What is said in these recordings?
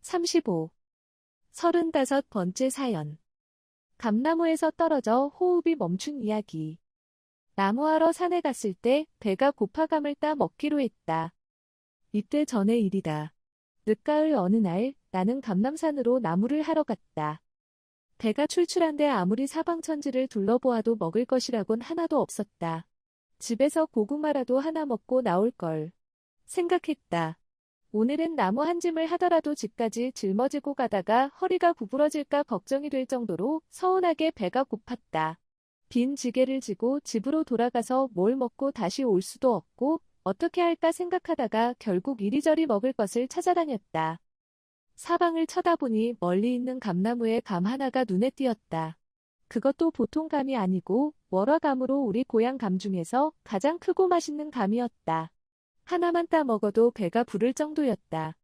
35. 35번째 사연. 감나무에서 떨어져 호흡이 멈춘 이야기. 나무하러 산에 갔을 때 배가 고파감을 따 먹기로 했다. 이때 전의 일이다. 늦가을 어느 날 나는 감남산으로 나무를 하러 갔다. 배가 출출한데 아무리 사방천지를 둘러보아도 먹을 것이라곤 하나도 없었다. 집에서 고구마라도 하나 먹고 나올 걸 생각했다. 오늘은 나무 한 짐을 하더라도 집까지 짊어지고 가다가 허리가 구부러질까 걱정이 될 정도로 서운하게 배가 고팠다. 빈 지게를 지고 집으로 돌아가서 뭘 먹고 다시 올 수도 없고 어떻게 할까 생각하다가 결국 이리저리 먹을 것을 찾아다녔다. 사방을 쳐다보니 멀리 있는 감나무에 감 하나가 눈에 띄었다. 그것도 보통 감이 아니고 월화감으로 우리 고향 감 중에서 가장 크고 맛있는 감이었다. 하나만 따 먹어도 배가 부를 정도였다.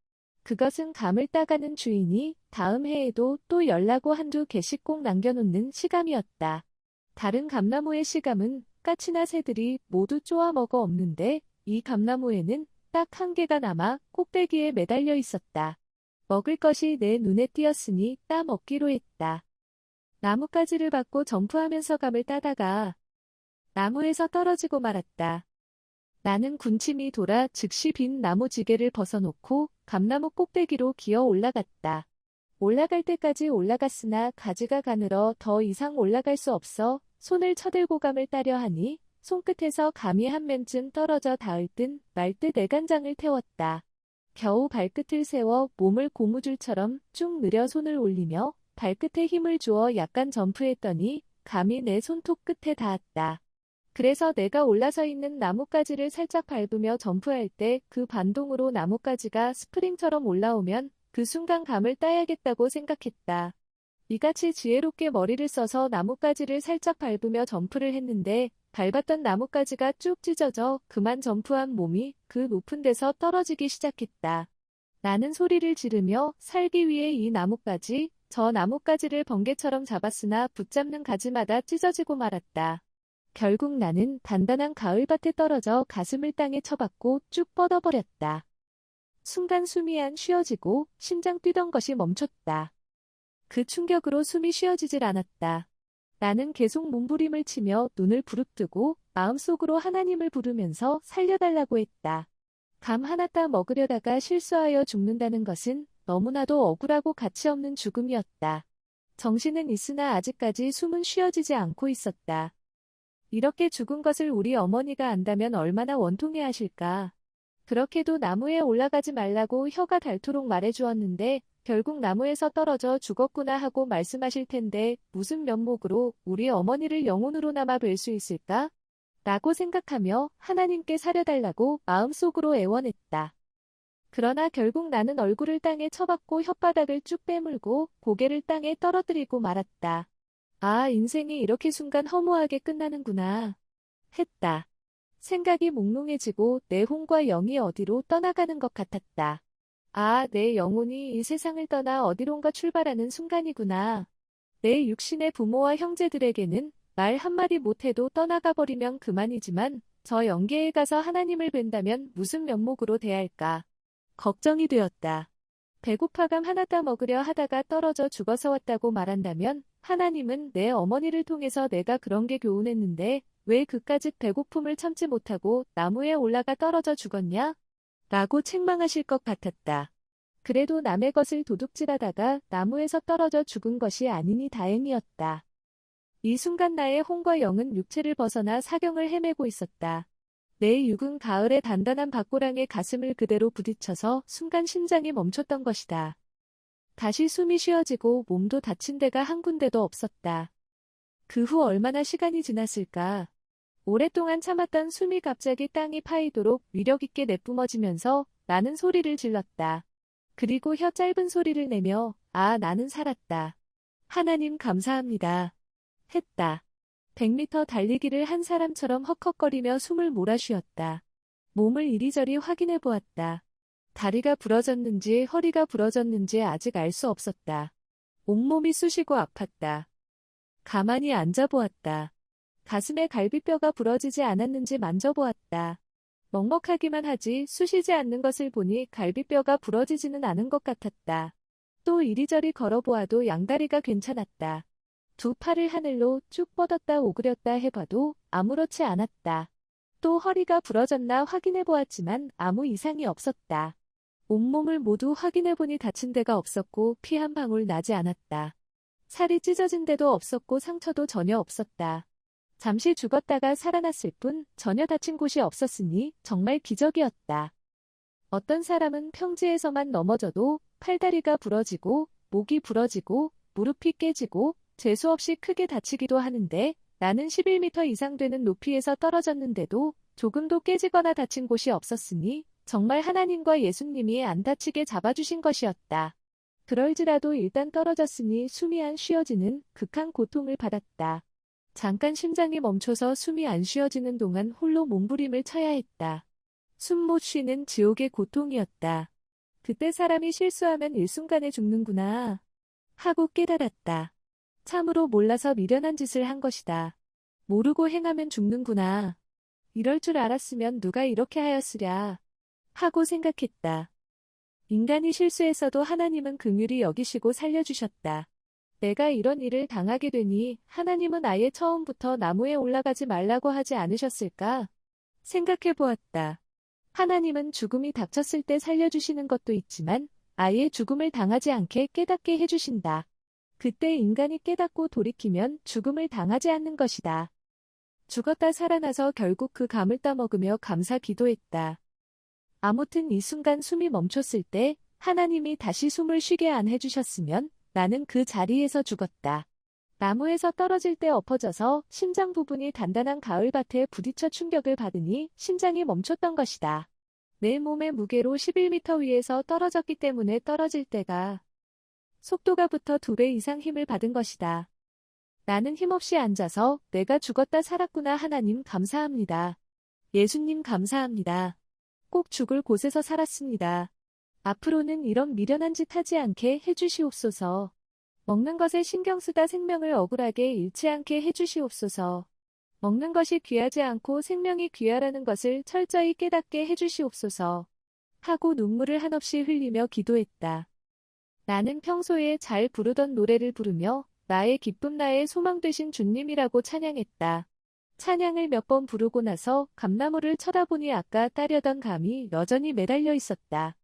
그것은 감을 따가는 주인이 다음 해에도 또 열라고 한두 개씩 꼭 남겨놓는 시감이었다. 다른 감나무의 시감은 까치나 새들이 모두 쪼아 먹어 없는데 이 감나무에는 딱 한 개가 남아 꼭대기에 매달려 있었다. 먹을 것이 내 눈에 띄었으니 따 먹기로 했다. 나뭇가지를 받고 점프하면서 감을 따다가 나무에서 떨어지고 말았다. 나는 군침이 돌아 즉시 빈 나무 지게를 벗어놓고 감나무 꼭대기로 기어 올라갔다. 올라갈 때까지 올라갔으나 가지가 가늘어 더 이상 올라갈 수 없어 손을 쳐들고 감을 따려 하니 손끝에서 감이 한 면쯤 떨어져 닿을 듯 말 듯 애간장을 태웠다. 겨우 발끝을 세워 몸을 고무줄처럼 쭉 늘여 손을 올리며 발끝에 힘을 주어 약간 점프했더니 감이 내 손톱 끝에 닿았다. 그래서 내가 올라서 있는 나뭇가지를 살짝 밟으며 점프할 때 그 반동으로 나뭇가지가 스프링처럼 올라오면 그 순간 감을 따야겠다고 생각했다. 이같이 지혜롭게 머리를 써서 나뭇가지를 살짝 밟으며 점프를 했는데 밟았던 나뭇가지가 쭉 찢어져 그만 점프한 몸이 그 높은 데서 떨어지기 시작했다. 나는 소리를 지르며 살기 위해 이 나뭇가지, 저 나뭇가지를 번개처럼 잡았으나 붙잡는 가지마다 찢어지고 말았다. 결국 나는 단단한 가을밭에 떨어져 가슴을 땅에 쳐박고 쭉 뻗어버렸다. 순간 숨이 안 쉬어지고 심장 뛰던 것이 멈췄다. 그 충격으로 숨이 쉬어지질 않았다. 나는 계속 몸부림을 치며 눈을 부릅뜨고 마음속으로 하나님을 부르면서 살려달라고 했다. 감 하나 따 먹으려다가 실수하여 죽는다는 것은 너무나도 억울하고 가치없는 죽음이었다. 정신은 있으나 아직까지 숨은 쉬어지지 않고 있었다. 이렇게 죽은 것을 우리 어머니가 안다면 얼마나 원통해 하실까. 그렇게도 나무에 올라가지 말라고 혀가 닳도록 말해주었는데 결국 나무에서 떨어져 죽었구나 하고 말씀하실 텐데 무슨 면목으로 우리 어머니를 영혼으로나마 뵐 수 있을까? 라고 생각하며 하나님께 사려달라고 마음속으로 애원했다. 그러나 결국 나는 얼굴을 땅에 쳐박고 혓바닥을 쭉 빼물고 고개를 땅에 떨어뜨리고 말았다. 아, 인생이 이렇게 순간 허무하게 끝나는구나 했다. 생각이 몽롱해지고 내 혼과 영이 어디로 떠나가는 것 같았다. 아, 내 영혼이 이 세상을 떠나 어디론가 출발하는 순간이구나. 내 육신의 부모와 형제들에게는 말 한마디 못해도 떠나가 버리면 그만이지만 저 영계에 가서 하나님을 뵌다면 무슨 면목으로 대할까. 걱정이 되었다. 배고파감 하나 따 먹으려 하다가 떨어져 죽어서 왔다고 말한다면 하나님은 내 어머니를 통해서 내가 그런 게 교훈했는데 왜 그까짓 배고픔을 참지 못하고 나무에 올라가 떨어져 죽었냐? 라고 책망하실 것 같았다. 그래도 남의 것을 도둑질하다가 나무에서 떨어져 죽은 것이 아니니 다행이었다. 이 순간 나의 혼과 영은 육체를 벗어나 사경을 헤매고 있었다. 내 육은 가을의 단단한 밭고랑에 가슴을 그대로 부딪혀서 순간 심장이 멈췄던 것이다. 다시 숨이 쉬어지고 몸도 다친 데가 한 군데도 없었다. 그 후 얼마나 시간이 지났을까. 오랫동안 참았던 숨이 갑자기 땅이 파이도록 위력있게 내뿜어지면서 나는 소리를 질렀다. 그리고 혀 짧은 소리를 내며 아, 나는 살았다. 하나님 감사합니다. 했다. 100m 달리기를 한 사람처럼 헉헉거리며 숨을 몰아쉬었다. 몸을 이리저리 확인해 보았다. 다리가 부러졌는지 허리가 부러졌는지 아직 알 수 없었다. 온몸이 쑤시고 아팠다. 가만히 앉아보았다. 가슴에 갈비뼈가 부러지지 않았는지 만져보았다. 먹먹하기만 하지 쑤시지 않는 것을 보니 갈비뼈가 부러지지는 않은 것 같았다. 또 이리저리 걸어보아도 양다리가 괜찮았다. 두 팔을 하늘로 쭉 뻗었다 오그렸다 해봐도 아무렇지 않았다. 또 허리가 부러졌나 확인해보았지만 아무 이상이 없었다. 온몸을 모두 확인해보니 다친 데가 없었고 피 한 방울 나지 않았다. 살이 찢어진 데도 없었고 상처도 전혀 없었다. 잠시 죽었다가 살아났을 뿐 전혀 다친 곳이 없었으니 정말 기적이었다. 어떤 사람은 평지에서만 넘어져도 팔다리가 부러지고 목이 부러지고 무릎이 깨지고 재수없이 크게 다치기도 하는데 나는 11m 이상 되는 높이에서 떨어졌는데도 조금도 깨지거나 다친 곳이 없었으니 정말 하나님과 예수님이 안 다치게 잡아주신 것이었다. 그럴지라도 일단 떨어졌으니 숨이 안 쉬어지는 극한 고통을 받았다. 잠깐 심장이 멈춰서 숨이 안 쉬어지는 동안 홀로 몸부림을 쳐야 했다. 숨 못 쉬는 지옥의 고통이었다. 그때 사람이 실수하면 일순간에 죽는구나 하고 깨달았다. 참으로 몰라서 미련한 짓을 한 것이다. 모르고 행하면 죽는구나. 이럴 줄 알았으면 누가 이렇게 하였으랴 하고 생각했다. 인간이 실수했어도 하나님은 긍휼히 여기시고 살려주셨다. 내가 이런 일을 당하게 되니 하나님은 아예 처음부터 나무에 올라가지 말라고 하지 않으셨을까? 생각해 보았다. 하나님은 죽음이 닥쳤을 때 살려주시는 것도 있지만 아예 죽음을 당하지 않게 깨닫게 해주신다. 그때 인간이 깨닫고 돌이키면 죽음을 당하지 않는 것이다. 죽었다 살아나서 결국 그 감을 따먹으며 감사 기도했다. 아무튼 이 순간 숨이 멈췄을 때 하나님이 다시 숨을 쉬게 안 해주셨으면 나는 그 자리에서 죽었다. 나무에서 떨어질 때 엎어져서 심장 부분이 단단한 가을밭에 부딪혀 충격을 받으니 심장이 멈췄던 것이다. 내 몸의 무게로 11m 위에서 떨어졌기 때문에 떨어질 때가 속도가 붙어 2배 이상 힘을 받은 것이다. 나는 힘없이 앉아서 내가 죽었다 살았구나 하나님 감사합니다. 예수님 감사합니다. 꼭 죽을 곳에서 살았습니다. 앞으로는 이런 미련한 짓 하지 않게 해주시옵소서. 먹는 것에 신경 쓰다 생명을 억울하게 잃지 않게 해주시옵소서. 먹는 것이 귀하지 않고 생명이 귀하라는 것을 철저히 깨닫게 해주시옵소서. 하고 눈물을 한없이 흘리며 기도했다. 나는 평소에 잘 부르던 노래를 부르며 나의 기쁨 나의 소망 되신 주님이라고 찬양했다. 찬양을 몇 번 부르고 나서 감나무를 쳐다보니 아까 따려던 감이 여전히 매달려 있었다.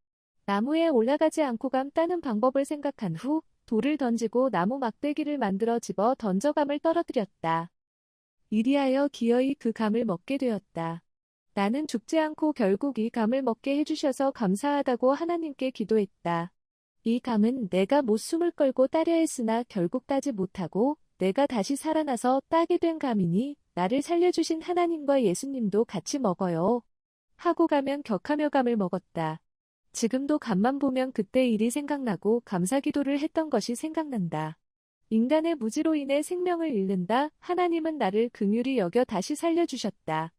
나무에 올라가지 않고 감 따는 방법을 생각한 후 돌을 던지고 나무 막대기를 만들어 집어 던져 감을 떨어뜨렸다. 이리하여 기어이 그 감을 먹게 되었다. 나는 죽지 않고 결국 이 감을 먹게 해주셔서 감사하다고 하나님께 기도했다. 이 감은 내가 못 숨을 걸고 따려 했으나 결국 따지 못하고 내가 다시 살아나서 따게 된 감이니 나를 살려주신 하나님과 예수님도 같이 먹어요. 하고 가면 격하며 감을 먹었다. 지금도 감만 보면 그때 일이 생각나고 감사기도를 했던 것이 생각난다. 인간의 무지로 인해 생명을 잃는다. 하나님은 나를 긍휼히 여겨 다시 살려주셨다.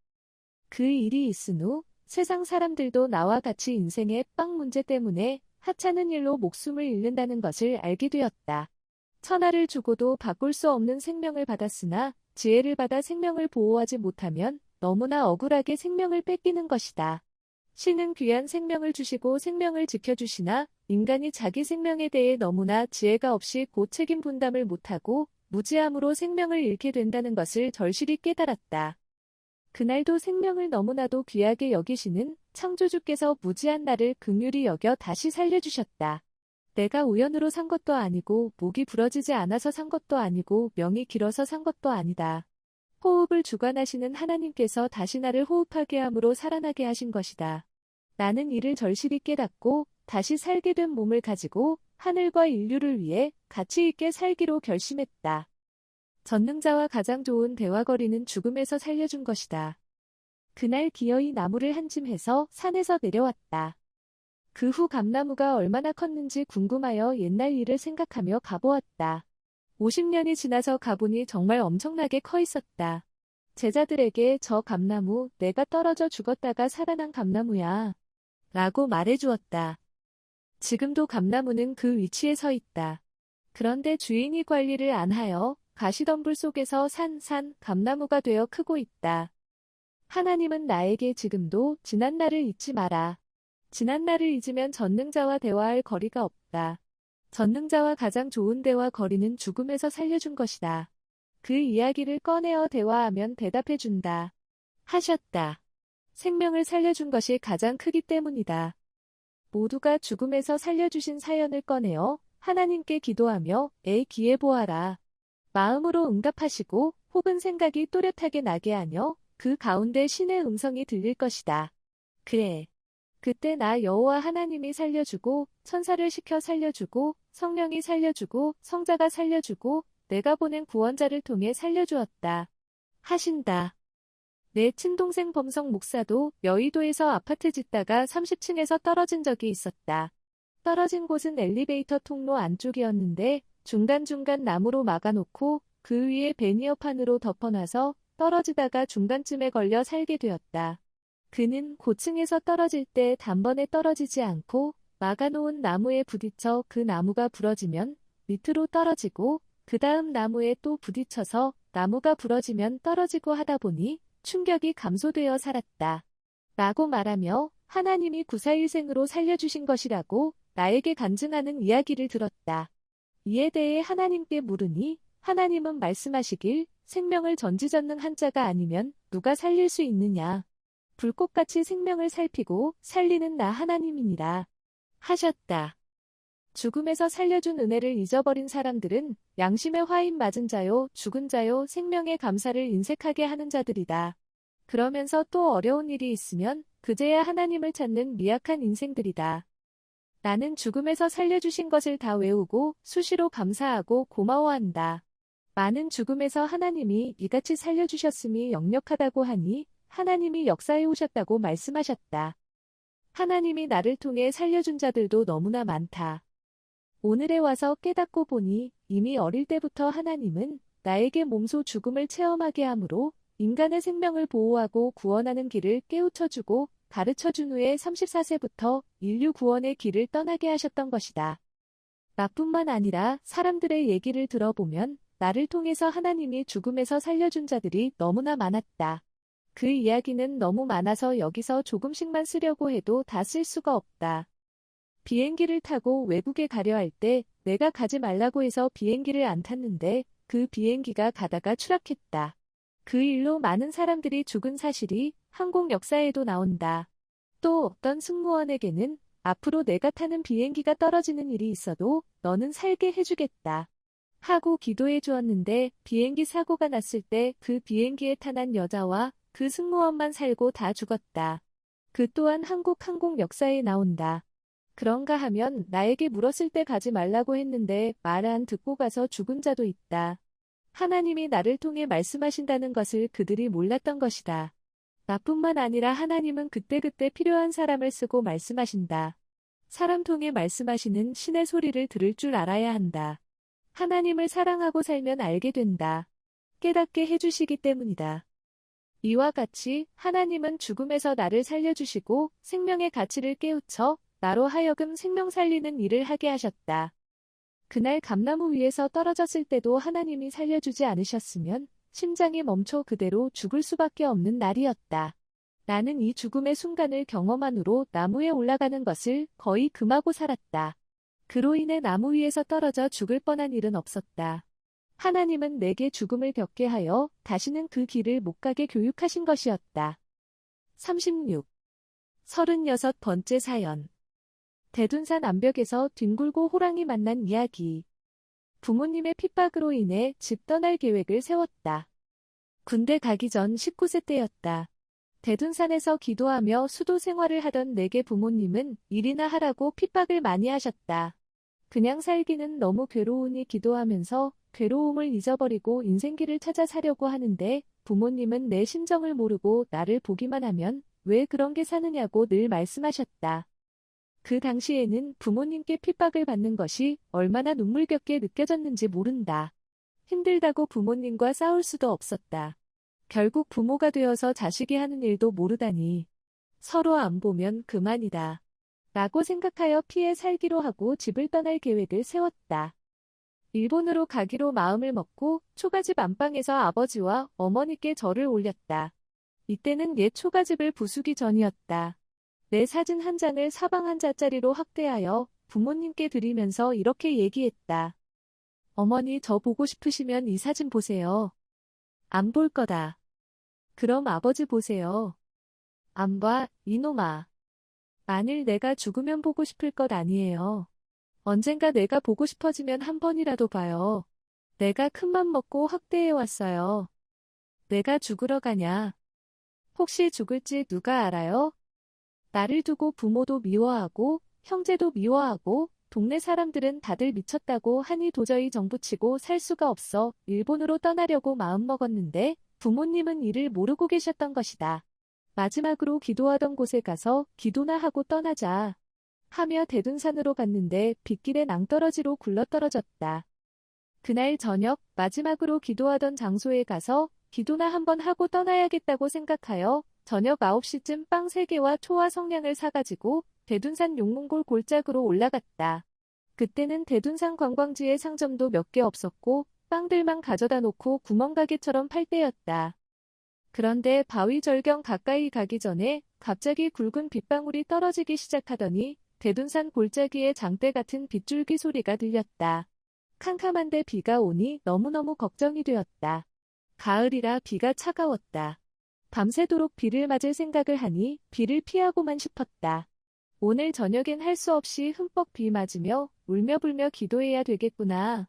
그 일이 있은 후 세상 사람들도 나와 같이 인생의 빵 문제 때문에 하찮은 일로 목숨을 잃는다는 것을 알게 되었다. 천하를 주고도 바꿀 수 없는 생명을 받았으나 지혜를 받아 생명을 보호하지 못하면 너무나 억울하게 생명을 뺏기는 것이다. 신은 귀한 생명을 주시고 생명을 지켜주시나 인간이 자기 생명에 대해 너무나 지혜가 없이 그 책임 분담을 못하고 무지함으로 생명을 잃게 된다는 것을 절실히 깨달았다. 그날도 생명을 너무나도 귀하게 여기시는 창조주께서 무지한 나를 긍휼히 여겨 다시 살려주셨다. 내가 우연으로 산 것도 아니고 목이 부러지지 않아서 산 것도 아니고 명이 길어서 산 것도 아니다. 호흡을 주관하시는 하나님께서 다시 나를 호흡하게 함으로 살아나게 하신 것이다. 나는 이를 절실히 깨닫고 다시 살게 된 몸을 가지고 하늘과 인류를 위해 가치 있게 살기로 결심했다. 전능자와 가장 좋은 대화거리는 죽음에서 살려준 것이다. 그날 기어이 나무를 한 짐 해서 산에서 내려왔다. 그 후 감나무가 얼마나 컸는지 궁금하여 옛날 일을 생각하며 가보았다. 50년이 지나서 가보니 정말 엄청나게 커 있었다. 제자들에게 저 감나무 내가 떨어져 죽었다가 살아난 감나무야 라고 말해주었다. 지금도 감나무는 그 위치에 서 있다. 그런데 주인이 관리를 안 하여 가시덤불 속에서 산 감나무가 되어 크고 있다. 하나님은 나에게 지금도 지난날을 잊지 마라. 지난날을 잊으면 전능자와 대화할 거리가 없다. 전능자와 가장 좋은 대화 거리는 죽음에서 살려준 것이다. 그 이야기를 꺼내어 대화하면 대답해준다. 하셨다. 생명을 살려준 것이 가장 크기 때문이다. 모두가 죽음에서 살려주신 사연을 꺼내어 하나님께 기도하며 귀에 보아라. 마음으로 응답하시고 혹은 생각이 또렷하게 나게 하며 그 가운데 신의 음성이 들릴 것이다. 그래. 그때 나 여호와 하나님이 살려주고 천사를 시켜 살려주고 성령이 살려주고 성자가 살려주고 내가 보낸 구원자를 통해 살려주었다. 하신다. 내 친동생 범석 목사도 여의도에서 아파트 짓다가 30층에서 떨어진 적이 있었다. 떨어진 곳은 엘리베이터 통로 안쪽이었는데 중간중간 나무로 막아놓고 그 위에 베니어판으로 덮어놔서 떨어지다가 중간쯤에 걸려 살게 되었다. 그는 고층에서 떨어질 때 단번에 떨어지지 않고 막아놓은 나무에 부딪혀 그 나무가 부러지면 밑으로 떨어지고 그 다음 나무에 또 부딪혀서 나무가 부러지면 떨어지고 하다 보니 충격이 감소되어 살았다. 라고 말하며 하나님이 구사일생으로 살려주신 것이라고 나에게 간증하는 이야기를 들었다. 이에 대해 하나님께 물으니 하나님은 말씀하시길 생명을 전지전능한 자가 아니면 누가 살릴 수 있느냐. 불꽃같이 생명을 살피고 살리는 나 하나님이니라. 하셨다. 죽음에서 살려준 은혜를 잊어버린 사람들은 양심의 화인 맞은 자요, 죽은 자요, 생명의 감사를 인색하게 하는 자들이다. 그러면서 또 어려운 일이 있으면 그제야 하나님을 찾는 미약한 인생들이다. 나는 죽음에서 살려주신 것을 다 외우고 수시로 감사하고 고마워한다. 많은 죽음에서 하나님이 이같이 살려주셨음이 역력하다고 하니 하나님이 역사해 오셨다고 말씀하셨다. 하나님이 나를 통해 살려준 자들도 너무나 많다. 오늘에 와서 깨닫고 보니 이미 어릴 때부터 하나님은 나에게 몸소 죽음을 체험하게 하므로 인간의 생명을 보호하고 구원하는 길을 깨우쳐주고 가르쳐준 후에 34세부터 인류 구원의 길을 떠나게 하셨던 것이다. 나뿐만 아니라 사람들의 얘기를 들어보면 나를 통해서 하나님이 죽음에서 살려준 자들이 너무나 많았다. 그 이야기는 너무 많아서 여기서 조금씩만 쓰려고 해도 다 쓸 수가 없다. 비행기를 타고 외국에 가려 할 때 내가 가지 말라고 해서 비행기를 안 탔는데 그 비행기가 가다가 추락했다. 그 일로 많은 사람들이 죽은 사실이 항공 역사에도 나온다. 또 어떤 승무원에게는 앞으로 내가 타는 비행기가 떨어지는 일이 있어도 너는 살게 해주겠다. 하고 기도해 주었는데 비행기 사고가 났을 때 그 비행기에 탄한 여자와 그 승무원만 살고 다 죽었다. 그 또한 한국 항공 역사에 나온다. 그런가 하면 나에게 물었을 때 가지 말라고 했는데 말 안 듣고 가서 죽은 자도 있다. 하나님이 나를 통해 말씀하신다는 것을 그들이 몰랐던 것이다. 나뿐만 아니라 하나님은 그때그때 필요한 사람을 쓰고 말씀하신다. 사람 통해 말씀하시는 신의 소리를 들을 줄 알아야 한다. 하나님을 사랑하고 살면 알게 된다. 깨닫게 해주시기 때문이다. 이와 같이 하나님은 죽음에서 나를 살려주시고 생명의 가치를 깨우쳐 나로 하여금 생명 살리는 일을 하게 하셨다. 그날 감나무 위에서 떨어졌을 때도 하나님이 살려주지 않으셨으면 심장이 멈춰 그대로 죽을 수밖에 없는 날이었다. 나는 이 죽음의 순간을 경험한 후로 나무에 올라가는 것을 거의 금하고 살았다. 그로 인해 나무 위에서 떨어져 죽을 뻔한 일은 없었다. 하나님은 내게 죽음을 겪게 하여 다시는 그 길을 못 가게 교육하신 것이었다. 36. 36번째 사연. 대둔산 암벽에서 뒹굴고 호랑이 만난 이야기. 부모님의 핍박으로 인해 집 떠날 계획을 세웠다. 군대 가기 전 19세 때였다. 대둔산에서 기도하며 수도 생활을 하던 내게 부모님은 일이나 하라고 핍박을 많이 하셨다. 그냥 살기는 너무 괴로우니 기도하면서 괴로움을 잊어버리고 인생길을 찾아 사려고 하는데 부모님은 내 심정을 모르고 나를 보기만 하면 왜 그런 게 사느냐고 늘 말씀하셨다. 그 당시에는 부모님께 핍박을 받는 것이 얼마나 눈물겹게 느껴졌는지 모른다. 힘들다고 부모님과 싸울 수도 없었다. 결국 부모가 되어서 자식이 하는 일도 모르다니. 서로 안 보면 그만이다. 라고 생각하여 피해 살기로 하고 집을 떠날 계획을 세웠다. 일본으로 가기로 마음을 먹고 초가집 안방에서 아버지와 어머니께 절을 올렸다. 이때는 옛 초가집을 부수기 전이었다. 내 사진 한 장을 사방 한자짜리로 확대하여 부모님께 드리면서 이렇게 얘기했다. 어머니, 저 보고 싶으시면 이 사진 보세요. 안 볼 거다. 그럼 아버지 보세요. 안 봐, 이놈아. 만일 내가 죽으면 보고 싶을 것 아니에요. 언젠가 내가 보고 싶어지면 한 번이라도 봐요. 내가 큰맘 먹고 확대해왔어요. 내가 죽으러 가냐? 혹시 죽을지 누가 알아요? 나를 두고 부모도 미워하고 형제도 미워하고 동네 사람들은 다들 미쳤다고 하니 도저히 정부치고 살 수가 없어 일본으로 떠나려고 마음먹었는데 부모님은 이를 모르고 계셨던 것이다. 마지막으로 기도하던 곳에 가서 기도나 하고 떠나자 하며 대둔산으로 갔는데 빗길에 낭떠러지로 굴러떨어졌다. 그날 저녁 마지막으로 기도하던 장소에 가서 기도나 한번 하고 떠나야겠다고 생각하여 저녁 9시쯤 빵 3개와 초와 성냥을 사가지고 대둔산 용문골 골짜기로 올라갔다. 그때는 대둔산 관광지에 상점도 몇 개 없었고 빵들만 가져다 놓고 구멍가게처럼 팔 때였다. 그런데 바위절경 가까이 가기 전에 갑자기 굵은 빗방울이 떨어지기 시작하더니 대둔산 골짜기에 장대 같은 빗줄기 소리가 들렸다. 캄캄한데 비가 오니 너무너무 걱정이 되었다. 가을이라 비가 차가웠다. 밤새도록 비를 맞을 생각을 하니 비를 피하고만 싶었다. 오늘 저녁엔 할 수 없이 흠뻑 비 맞으며 울며불며 기도해야 되겠구나.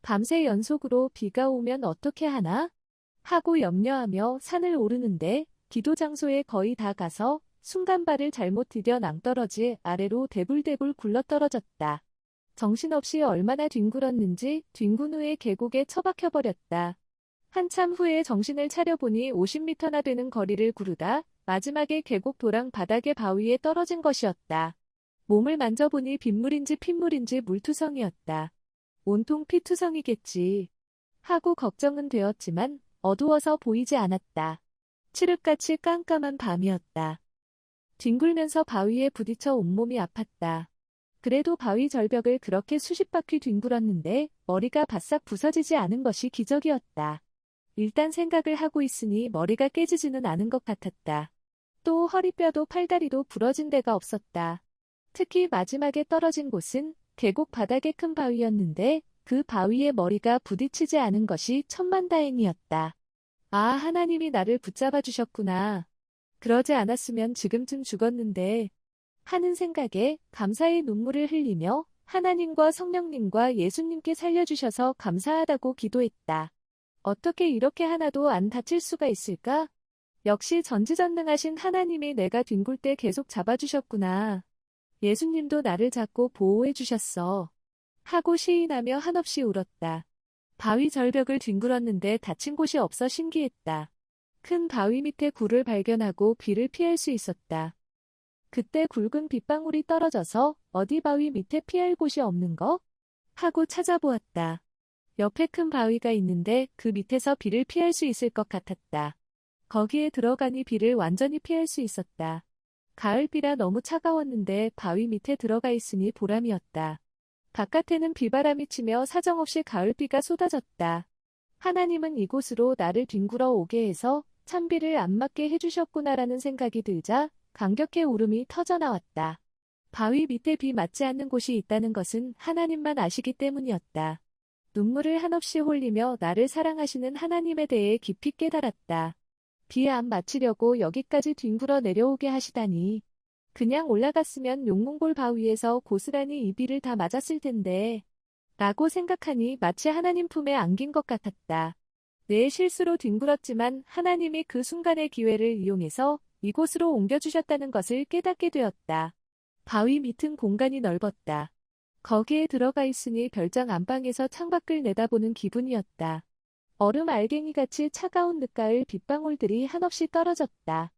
밤새 연속으로 비가 오면 어떻게 하나? 하고 염려하며 산을 오르는데 기도 장소에 거의 다 가서 순간 발을 잘못 디뎌 낭떠러지 아래로 대불대불 굴러떨어졌다. 정신없이 얼마나 뒹굴었는지 뒹군 후에 계곡에 처박혀버렸다. 한참 후에 정신을 차려보니 50m나 되는 거리를 구르다 마지막에 계곡 도랑 바닥의 바위에 떨어진 것이었다. 몸을 만져보니 빗물인지 핏물인지 물투성이었다. 온통 피투성이겠지 하고 걱정은 되었지만 어두워서 보이지 않았다. 칠흑같이 깜깜한 밤이었다. 뒹굴면서 바위에 부딪혀 온몸이 아팠다. 그래도 바위 절벽을 그렇게 수십 바퀴 뒹굴었는데 머리가 바싹 부서지지 않은 것이 기적이었다. 일단 생각을 하고 있으니 머리가 깨지지는 않은 것 같았다. 또 허리뼈도 팔다리도 부러진 데가 없었다. 특히 마지막에 떨어진 곳은 계곡 바닥에 큰 바위였는데 그 바위에 머리가 부딪히지 않은 것이 천만다행이었다. 아, 하나님이 나를 붙잡아 주셨구나. 그러지 않았으면 지금쯤 죽었는데 하는 생각에 감사의 눈물을 흘리며 하나님과 성령님과 예수님께 살려주셔서 감사하다고 기도했다. 어떻게 이렇게 하나도 안 다칠 수가 있을까? 역시 전지전능하신 하나님이 내가 뒹굴 때 계속 잡아주셨구나. 예수님도 나를 잡고 보호해 주셨어. 하고 시인하며 한없이 울었다. 바위 절벽을 뒹굴었는데 다친 곳이 없어 신기했다. 큰 바위 밑에 굴을 발견하고 비를 피할 수 있었다. 그때 굵은 빗방울이 떨어져서 어디 바위 밑에 피할 곳이 없는 거? 하고 찾아보았다. 옆에 큰 바위가 있는데 그 밑에서 비를 피할 수 있을 것 같았다. 거기에 들어가니 비를 완전히 피할 수 있었다. 가을비라 너무 차가웠는데 바위 밑에 들어가 있으니 보람이었다. 바깥에는 비바람이 치며 사정없이 가을비가 쏟아졌다. 하나님은 이곳으로 나를 뒹굴어 오게 해서 찬비를 안 맞게 해주셨구나라는 생각이 들자 감격의 울음이 터져나왔다. 바위 밑에 비 맞지 않는 곳이 있다는 것은 하나님만 아시기 때문이었다. 눈물을 한없이 흘리며 나를 사랑하시는 하나님에 대해 깊이 깨달았다. 비 안 맞히려고 여기까지 뒹굴어 내려오게 하시다니. 그냥 올라갔으면 용문골 바위에서 고스란히 이 비를 다 맞았을 텐데. 라고 생각하니 마치 하나님 품에 안긴 것 같았다. 내 실수로 뒹굴었지만 하나님이 그 순간의 기회를 이용해서 이곳으로 옮겨주셨다는 것을 깨닫게 되었다. 바위 밑은 공간이 넓었다. 거기에 들어가 있으니 별장 안방에서 창밖을 내다보는 기분이었다. 얼음 알갱이같이 차가운 늦가을 빗방울들이 한없이 떨어졌다.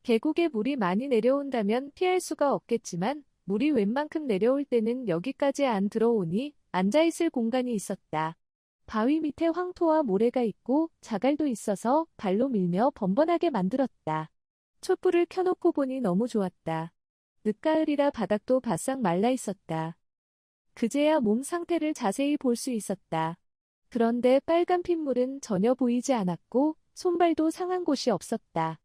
계곡에 물이 많이 내려온다면 피할 수가 없겠지만 물이 웬만큼 내려올 때는 여기까지 안 들어오니 앉아있을 공간이 있었다. 바위 밑에 황토와 모래가 있고 자갈도 있어서 발로 밀며 번번하게 만들었다. 촛불을 켜놓고 보니 너무 좋았다. 늦가을이라 바닥도 바싹 말라 있었다. 그제야 몸 상태를 자세히 볼 수 있었다. 그런데 빨간 핏물은 전혀 보이지 않았고 손발도 상한 곳이 없었다.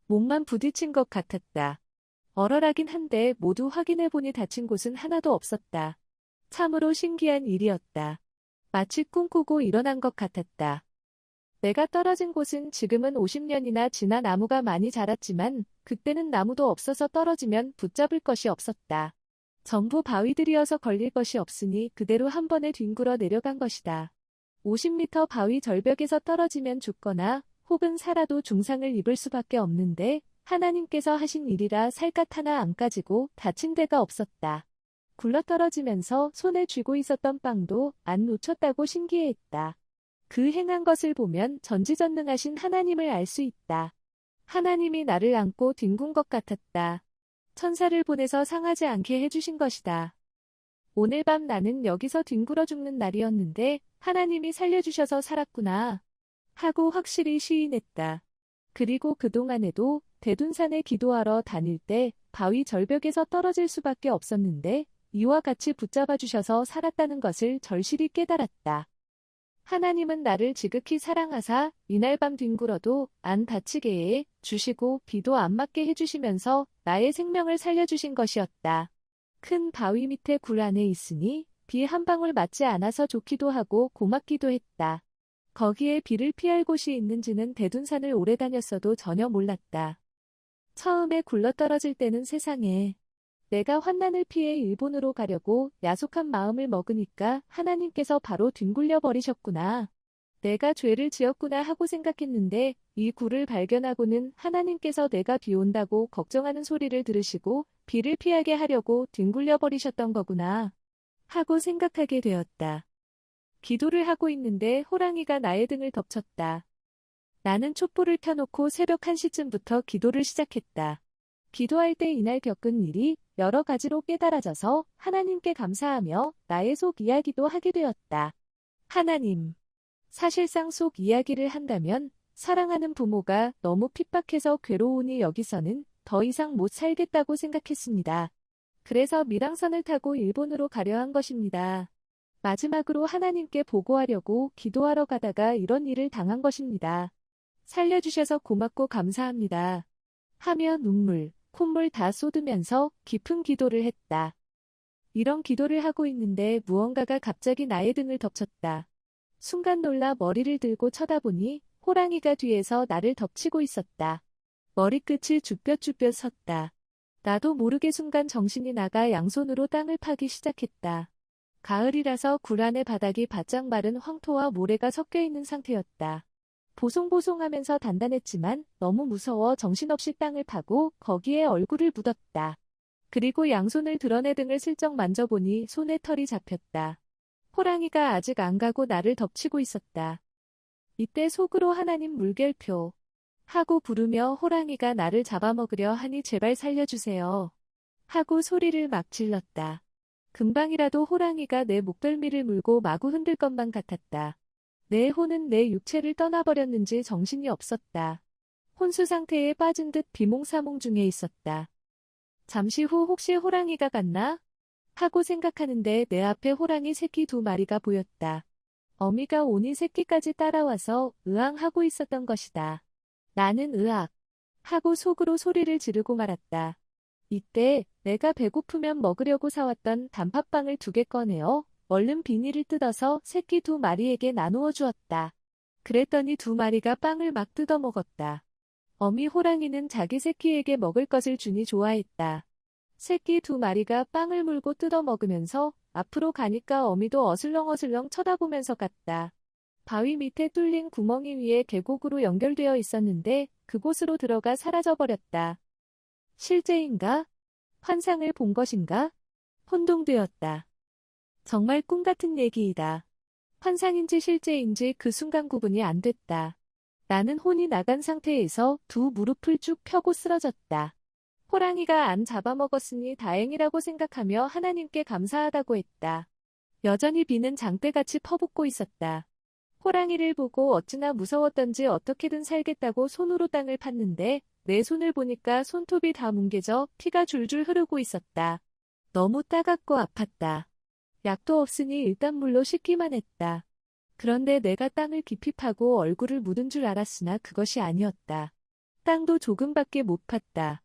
몸만 부딪힌 것 같았다. 얼얼하긴 한데 모두 확인해보니 다친 곳은 하나도 없었다. 참으로 신기한 일이었다. 마치 꿈꾸고 일어난 것 같았다. 내가 떨어진 곳은 지금은 50년이나 지난 나무가 많이 자랐지만 그때는 나무도 없어서 떨어지면 붙잡을 것이 없었다. 전부 바위들이어서 걸릴 것이 없으니 그대로 한 번에 뒹굴어 내려간 것이다. 50m 바위 절벽에서 떨어지면 죽거나 혹은 살아도 중상을 입을 수밖에 없는데 하나님께서 하신 일이라 살갗 하나 안 까지고 다친 데가 없었다. 굴러떨어지면서 손에 쥐고 있었던 빵도 안 놓쳤다고 신기해했다. 그 행한 것을 보면 전지전능하신 하나님을 알 수 있다. 하나님이 나를 안고 뒹군 것 같았다. 천사를 보내서 상하지 않게 해주신 것이다. 오늘 밤 나는 여기서 뒹굴어 죽는 날이었는데 하나님이 살려주셔서 살았구나 하고 확실히 시인했다. 그리고 그동안에도 대둔산에 기도하러 다닐 때 바위 절벽에서 떨어질 수밖에 없었는데 이와 같이 붙잡아 주셔서 살았다는 것을 절실히 깨달았다. 하나님은 나를 지극히 사랑하사 이날 밤 뒹굴어도 안 다치게 해 주시고 비도 안 맞게 해주시면서 나의 생명을 살려주신 것이었다. 큰 바위 밑에 굴 안에 있으니 비 한 방울 맞지 않아서 좋기도 하고 고맙기도 했다. 거기에 비를 피할 곳이 있는지는 대둔산을 오래 다녔어도 전혀 몰랐다. 처음에 굴러떨어질 때는 세상에 내가 환난을 피해 일본으로 가려고 야속한 마음을 먹으니까 하나님께서 바로 뒹굴려 버리셨구나. 내가 죄를 지었구나 하고 생각했는데 이 굴을 발견하고는 하나님께서 내가 비 온다고 걱정하는 소리를 들으시고 비를 피하게 하려고 뒹굴려 버리셨던 거구나 하고 생각하게 되었다. 기도를 하고 있는데 호랑이가 나의 등을 덮쳤다. 나는 촛불을 켜놓고 새벽 1시쯤부터 기도를 시작했다. 기도할 때 이날 겪은 일이 여러 가지로 깨달아져서 하나님께 감사하며 나의 속 이야기도 하게 되었다. 하나님, 사실상 속 이야기를 한다면 사랑하는 부모가 너무 핍박해서 괴로우니 여기서는 더 이상 못 살겠다고 생각했습니다. 그래서 밀항선을 타고 일본으로 가려 한 것입니다. 마지막으로 하나님께 보고하려고 기도하러 가다가 이런 일을 당한 것입니다. 살려주셔서 고맙고 감사합니다. 하며 눈물, 콧물 다 쏟으면서 깊은 기도를 했다. 이런 기도를 하고 있는데 무언가가 갑자기 나의 등을 덮쳤다. 순간 놀라 머리를 들고 쳐다보니 호랑이가 뒤에서 나를 덮치고 있었다. 머리끝을 쭈뼛쭈뼛 섰다. 나도 모르게 순간 정신이 나가 양손으로 땅을 파기 시작했다. 가을이라서 굴 안의 바닥이 바짝 마른 황토와 모래가 섞여 있는 상태였다. 보송보송하면서 단단했지만 너무 무서워 정신없이 땅을 파고 거기에 얼굴을 묻었다. 그리고 양손을 드러내 등을 슬쩍 만져보니 손에 털이 잡혔다. 호랑이가 아직 안 가고 나를 덮치고 있었다. 이때 속으로 하나님 물결표 하고 부르며 호랑이가 나를 잡아먹으려 하니 제발 살려주세요 하고 소리를 막 질렀다. 금방이라도 호랑이가 내 목덜미를 물고 마구 흔들 것만 같았다. 내 혼은 내 육체를 떠나버렸는지 정신이 없었다. 혼수 상태에 빠진 듯 비몽사몽 중에 있었다. 잠시 후 혹시 호랑이가 갔나? 하고 생각하는데 내 앞에 호랑이 새끼 2마리가 보였다. 어미가 오니 새끼까지 따라와서 으앙하고 있었던 것이다. 나는 으악 하고 속으로 소리를 지르고 말았다. 이때 내가 배고프면 먹으려고 사왔던 단팥빵을 2개 꺼내어 얼른 비닐을 뜯어서 새끼 2마리에게 나누어 주었다. 그랬더니 2마리가 빵을 막 뜯어 먹었다. 어미 호랑이는 자기 새끼에게 먹을 것을 주니 좋아했다. 새끼 2마리가 빵을 물고 뜯어 먹으면서 앞으로 가니까 어미도 어슬렁어슬렁 쳐다보면서 갔다. 바위 밑에 뚫린 구멍이 위에 계곡으로 연결되어 있었는데 그곳으로 들어가 사라져버렸다. 실제인가? 환상을 본 것인가? 혼동되었다. 정말 꿈 같은 얘기이다. 환상인지 실제인지 그 순간 구분이 안 됐다. 나는 혼이 나간 상태에서 2 무릎을 쭉 펴고 쓰러졌다. 호랑이가 안 잡아먹었으니 다행이라고 생각하며 하나님께 감사하다고 했다. 여전히 비는 장대같이 퍼붓고 있었다. 호랑이를 보고 어찌나 무서웠던지 어떻게든 살겠다고 손으로 땅을 팠는데 내 손을 보니까 손톱이 다 뭉개져 피가 줄줄 흐르고 있었다. 너무 따갑고 아팠다. 약도 없으니 일단 물로 씻기만 했다. 그런데 내가 땅을 깊이 파고 얼굴을 묻은 줄 알았으나 그것이 아니었다. 땅도 조금밖에 못 팠다.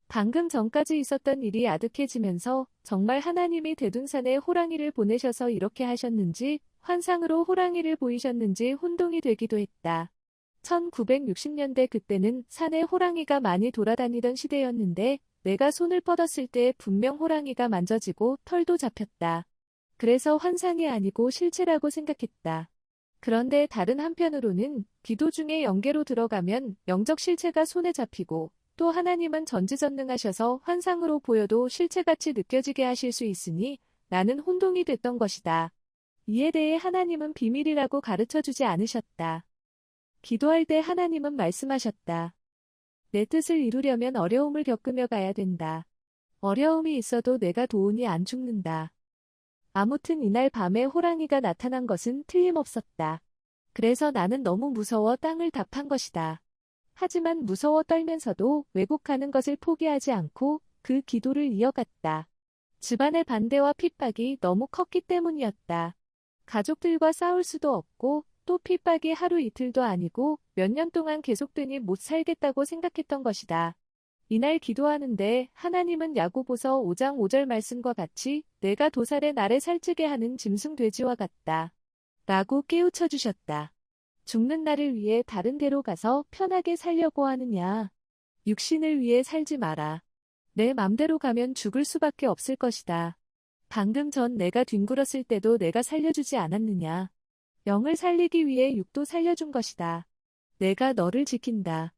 방금 전까지 있었던 일이 아득해지면서 정말 하나님이 대둔산에 호랑이를 보내셔서 이렇게 하셨는지 환상으로 호랑이를 보이셨는지 혼동이 되기도 했다. 1960년대 그때는 산에 호랑이가 많이 돌아다니던 시대였는데 내가 손을 뻗었을 때 분명 호랑이가 만져지고 털도 잡혔다. 그래서 환상이 아니고 실체라고 생각했다. 그런데 다른 한편으로는 기도 중에 영계로 들어가면 영적 실체가 손에 잡히고 또 하나님은 전지전능하셔서 환상으로 보여도 실체같이 느껴지게 하실 수 있으니 나는 혼동이 됐던 것이다. 이에 대해 하나님은 비밀이라고 가르쳐주지 않으셨다. 기도할 때 하나님은 말씀하셨다. 내 뜻을 이루려면 어려움을 겪으며 가야 된다. 어려움이 있어도 내가 도우니 안 죽는다. 아무튼 이날 밤에 호랑이가 나타난 것은 틀림없었다. 그래서 나는 너무 무서워 땅을 답한 것이다. 하지만 무서워 떨면서도 왜곡하는 것을 포기하지 않고 그 기도를 이어갔다. 집안의 반대와 핍박이 너무 컸기 때문이었다. 가족들과 싸울 수도 없고 또 핍박이 하루 이틀도 아니고 몇 년 동안 계속되니 못 살겠다고 생각했던 것이다. 이날 기도하는데 하나님은 야고보서 5장 5절 말씀과 같이 내가 도살의 날에 살찌게 하는 짐승 돼지와 같다. 라고 깨우쳐 주셨다. 죽는 나를 위해 다른 데로 가서 편하게 살려고 하느냐. 육신을 위해 살지 마라. 내 맘대로 가면 죽을 수밖에 없을 것이다. 방금 전 내가 뒹굴었을 때도 내가 살려주지 않았느냐. 영을 살리기 위해 육도 살려준 것이다. 내가 너를 지킨다.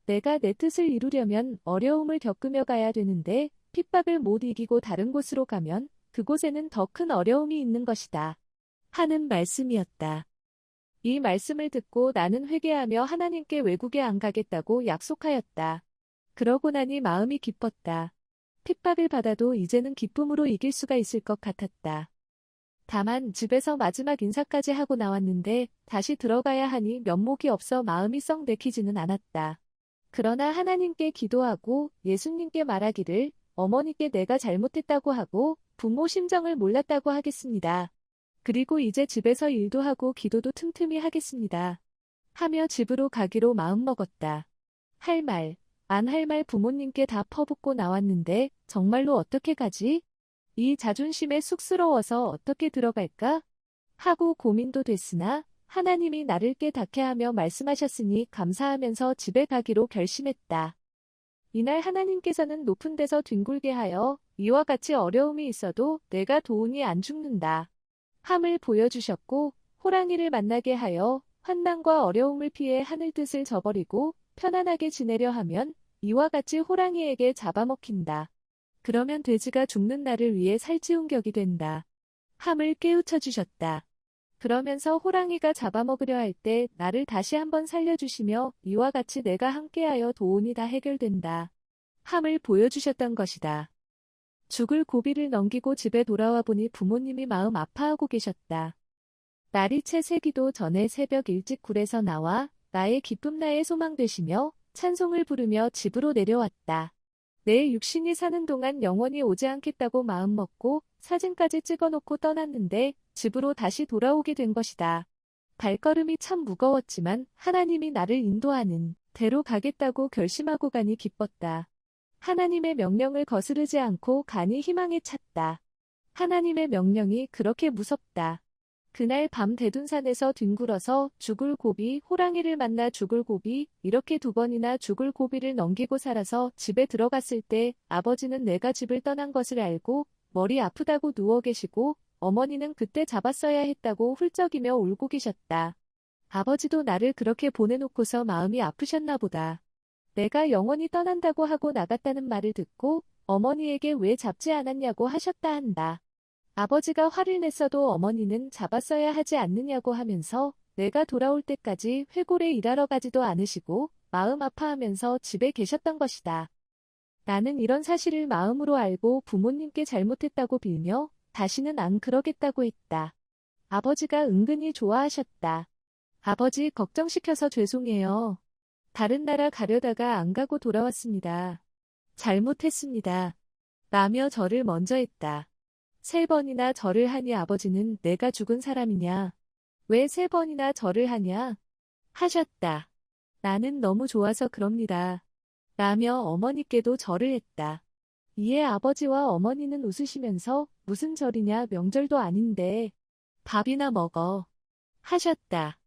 내가 내 뜻을 이루려면 어려움을 겪으며 가야 되는데 핍박을 못 이기고 다른 곳으로 가면 그곳에는 더 큰 어려움이 있는 것이다. 하는 말씀이었다. 이 말씀을 듣고 나는 회개하며 하나님께 외국에 안 가겠다고 약속하였다. 그러고 나니 마음이 기뻤다. 핍박을 받아도 이제는 기쁨으로 이길 수가 있을 것 같았다. 다만 집에서 마지막 인사까지 하고 나왔는데 다시 들어가야 하니 면목이 없어 마음이 썩 내키지는 않았다. 그러나 하나님께 기도하고 예수님께 말하기를 어머니께 내가 잘못했다고 하고 부모 심정을 몰랐다고 하겠습니다. 그리고 이제 집에서 일도 하고 기도도 틈틈이 하겠습니다. 하며 집으로 가기로 마음먹었다. 할 말, 안 할 말 부모님께 다 퍼붓고 나왔는데 정말로 어떻게 가지? 이 자존심에 쑥스러워서 어떻게 들어갈까? 하고 고민도 됐으나 하나님이 나를 깨닫게 하며 말씀하셨으니 감사하면서 집에 가기로 결심했다. 이날 하나님께서는 높은 데서 뒹굴게 하여 이와 같이 어려움이 있어도 내가 도우니 안 죽는다. 함을 보여주셨고 호랑이를 만나게 하여 환난과 어려움을 피해 하늘 뜻을 저버리고 편안하게 지내려 하면 이와 같이 호랑이에게 잡아먹힌다. 그러면 돼지가 죽는 나를 위해 살찌운 격이 된다. 함을 깨우쳐 주셨다. 그러면서 호랑이가 잡아먹으려 할 때 나를 다시 한번 살려주시며 이와 같이 내가 함께하여 도운이 다 해결된다. 함을 보여주셨던 것이다. 죽을 고비를 넘기고 집에 돌아와 보니 부모님이 마음 아파하고 계셨다. 날이 채 새기도 전에 새벽 일찍 굴에서 나와 나의 기쁨 나의 소망 되시며 찬송을 부르며 집으로 내려왔다. 내 육신이 사는 동안 영원히 오지 않겠다고 마음먹고 사진까지 찍어놓고 떠났는데 집으로 다시 돌아오게 된 것이다. 발걸음이 참 무거웠지만 하나님이 나를 인도하는 대로 가겠다고 결심하고 가니 기뻤다. 하나님의 명령을 거스르지 않고 가니 희망에 찼다. 하나님의 명령이 그렇게 무섭다. 그날 밤 대둔산에서 뒹굴어서 죽을 고비, 호랑이를 만나 죽을 고비, 이렇게 2번이나 죽을 고비를 넘기고 살아서 집에 들어갔을 때 아버지는 내가 집을 떠난 것을 알고 머리 아프다고 누워 계시고 어머니는 그때 잡았어야 했다고 훌쩍이며 울고 계셨다. 아버지도 나를 그렇게 보내놓고서 마음이 아프셨나 보다. 내가 영원히 떠난다고 하고 나갔다는 말을 듣고 어머니에게 왜 잡지 않았냐고 하셨다 한다. 아버지가 화를 냈어도 어머니는 잡았어야 하지 않느냐고 하면서 내가 돌아올 때까지 회골에 일하러 가지도 않으시고 마음 아파하면서 집에 계셨던 것이다. 나는 이런 사실을 마음으로 알고 부모님께 잘못했다고 빌며 다시는 안 그러겠다고 했다. 아버지가 은근히 좋아하셨다. 아버지 걱정시켜서 죄송해요. 다른 나라 가려다가 안 가고 돌아왔습니다. 잘못했습니다. 라며 절을 먼저 했다. 3번이나 절을 하니 아버지는 내가 죽은 사람이냐? 왜 3번이나 절을 하냐? 하셨다. 나는 너무 좋아서 그럽니다. 라며 어머니께도 절을 했다. 이에 아버지와 어머니는 웃으시면서 무슨 절이냐 명절도 아닌데 밥이나 먹어 하셨다.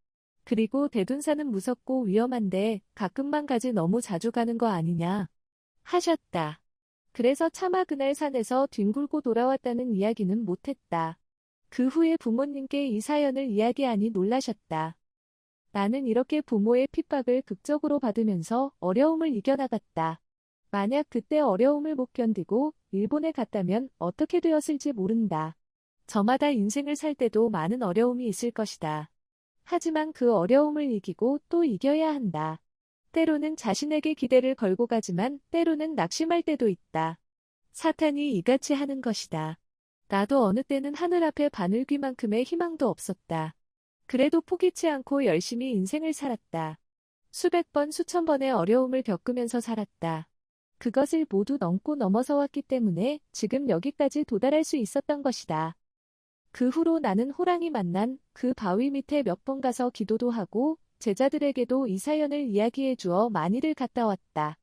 그리고 대둔산은 무섭고 위험한데 가끔만 가지 너무 자주 가는 거 아니냐 하셨다. 그래서 차마 그날 산에서 뒹굴고 돌아왔다는 이야기는 못했다. 그 후에 부모님께 이 사연을 이야기하니 놀라셨다. 나는 이렇게 부모의 핍박을 극적으로 받으면서 어려움을 이겨나갔다. 만약 그때 어려움을 못 견디고 일본에 갔다면 어떻게 되었을지 모른다. 저마다 인생을 살 때도 많은 어려움이 있을 것이다. 하지만 그 어려움을 이기고 또 이겨야 한다. 때로는 자신에게 기대를 걸고 가지만 때로는 낙심할 때도 있다. 사탄이 이같이 하는 것이다. 나도 어느 때는 하늘 앞에 바늘귀만큼의 희망도 없었다. 그래도 포기치 않고 열심히 인생을 살았다. 수백 번 수천 번의 어려움을 겪으면서 살았다. 그것을 모두 넘고 넘어서 왔기 때문에 지금 여기까지 도달할 수 있었던 것이다. 그 후로 나는 호랑이 만난 그 바위 밑에 몇 번 가서 기도도 하고 제자들에게도 이 사연을 이야기해 주어 많이를 갔다 왔다.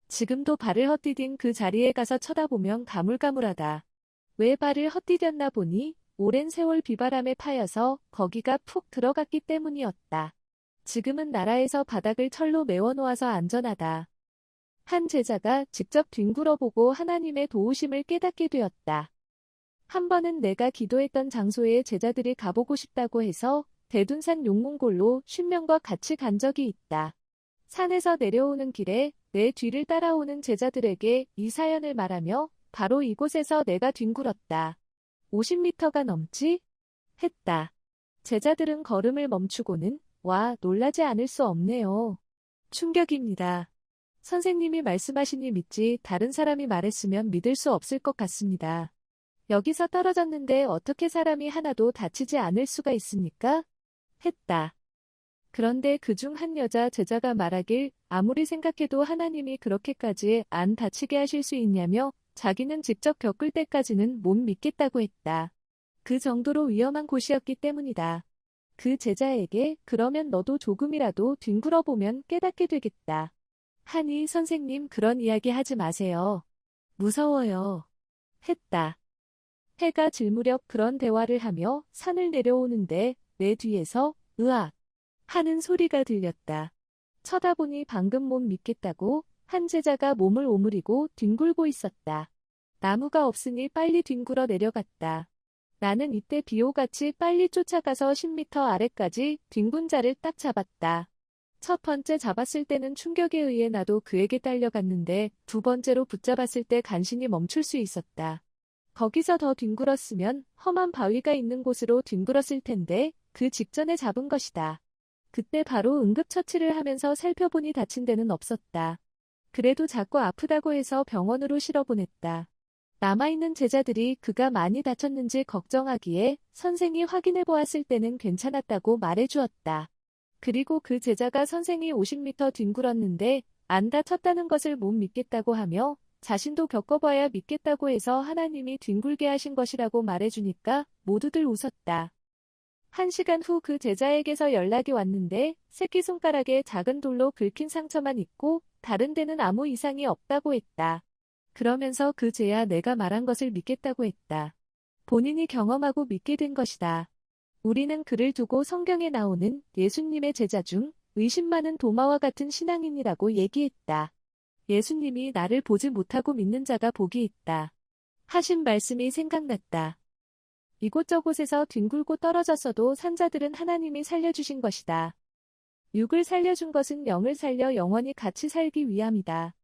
지금도 발을 헛디딘 그 자리에 가서 쳐다보면 가물가물하다. 왜 발을 헛디뎠나 보니 오랜 세월 비바람에 파여서 거기가 푹 들어갔기 때문이었다. 지금은 나라에서 바닥을 철로 메워놓아서 안전하다. 한 제자가 직접 뒹굴어보고 하나님의 도우심을 깨닫게 되었다. 한 번은 내가 기도했던 장소에 제자들이 가보고 싶다고 해서 대둔산 용문골로 50명과 같이 간 적이 있다. 산에서 내려오는 길에 내 뒤를 따라오는 제자들에게 이 사연을 말하며 바로 이곳에서 내가 뒹굴었다. 50m가 넘지? 했다. 제자들은 걸음을 멈추고는 와, 놀라지 않을 수 없네요. 충격입니다. 선생님이 말씀하시니 믿지 다른 사람이 말했으면 믿을 수 없을 것 같습니다. 여기서 떨어졌는데 어떻게 사람이 하나도 다치지 않을 수가 있습니까? 했다. 그런데 그중 한 여자 제자가 말하길 아무리 생각해도 하나님이 그렇게까지 안 다치게 하실 수 있냐며 자기는 직접 겪을 때까지는 못 믿겠다고 했다. 그 정도로 위험한 곳이었기 때문이다. 그 제자에게 그러면 너도 조금이라도 뒹굴어보면 깨닫게 되겠다. 하니 선생님 그런 이야기 하지 마세요. 무서워요. 했다. 해가 질 무렵 그런 대화를 하며 산을 내려오는데 내 뒤에서 으악 하는 소리가 들렸다. 쳐다보니 방금 못 믿겠다고 한 제자가 몸을 오므리고 뒹굴고 있었다. 나무가 없으니 빨리 뒹굴어 내려갔다. 나는 이때 비호같이 빨리 쫓아가서 10m 아래까지 뒹군 자를 딱 잡았다. 첫 번째 잡았을 때는 충격에 의해 나도 그에게 딸려갔는데 두 번째로 붙잡았을 때 간신히 멈출 수 있었다. 거기서 더 뒹굴었으면 험한 바위가 있는 곳으로 뒹굴었을 텐데 그 직전에 잡은 것이다. 그때 바로 응급처치를 하면서 살펴보니 다친 데는 없었다. 그래도 자꾸 아프다고 해서 병원으로 실어보냈다. 남아있는 제자들이 그가 많이 다쳤는지 걱정하기에 선생이 확인해 보았을 때는 괜찮았다고 말해주었다. 그리고 그 제자가 선생이 50m 뒹굴었는데 안 다쳤다는 것을 못 믿겠다고 하며 자신도 겪어봐야 믿겠다고 해서 하나님이 뒹굴게 하신 것이라고 말해주니까 모두들 웃었다. 1시간 후 그 제자에게서 연락이 왔는데 새끼손가락에 작은 돌로 긁힌 상처만 있고 다른 데는 아무 이상이 없다고 했다. 그러면서 그 제야 내가 말한 것을 믿겠다고 했다. 본인이 경험하고 믿게 된 것이다. 우리는 그를 두고 성경에 나오는 예수님의 제자 중 의심 많은 도마와 같은 신앙인이라고 얘기했다. 예수님이 나를 보지 못하고 믿는 자가 복이 있다. 하신 말씀이 생각났다. 이곳저곳에서 뒹굴고 떨어졌어도 산자들은 하나님이 살려주신 것이다. 육을 살려준 것은 영을 살려 영원히 같이 살기 위함이다.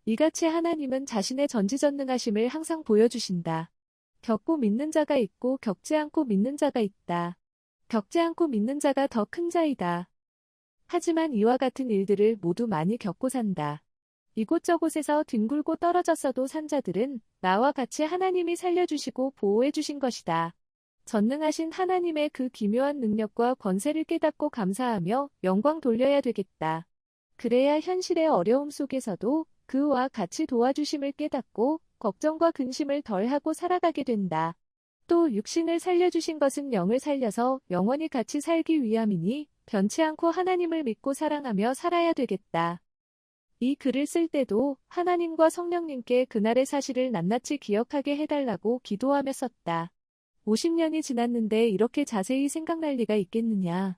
이같이 하나님은 자신의 전지전능하심을 항상 보여주신다. 겪고 믿는 자가 있고 겪지 않고 믿는 자가 있다. 겪지 않고 믿는 자가 더 큰 자이다. 하지만 이와 같은 일들을 모두 많이 겪고 산다. 이곳저곳에서 뒹굴고 떨어졌어도 산 자들은 나와 같이 하나님이 살려주시고 보호해주신 것이다. 전능하신 하나님의 그 기묘한 능력과 권세를 깨닫고 감사하며 영광 돌려야 되겠다. 그래야 현실의 어려움 속에서도 그와 같이 도와주심을 깨닫고 걱정과 근심을 덜하고 살아가게 된다. 또 육신을 살려주신 것은 영을 살려서 영원히 같이 살기 위함이니 변치 않고 하나님을 믿고 사랑하며 살아야 되겠다. 이 글을 쓸 때도 하나님과 성령님께 그날의 사실을 낱낱이 기억하게 해달라고 기도하며 썼다. 50년이 지났는데 이렇게 자세히 생각날 리가 있겠느냐.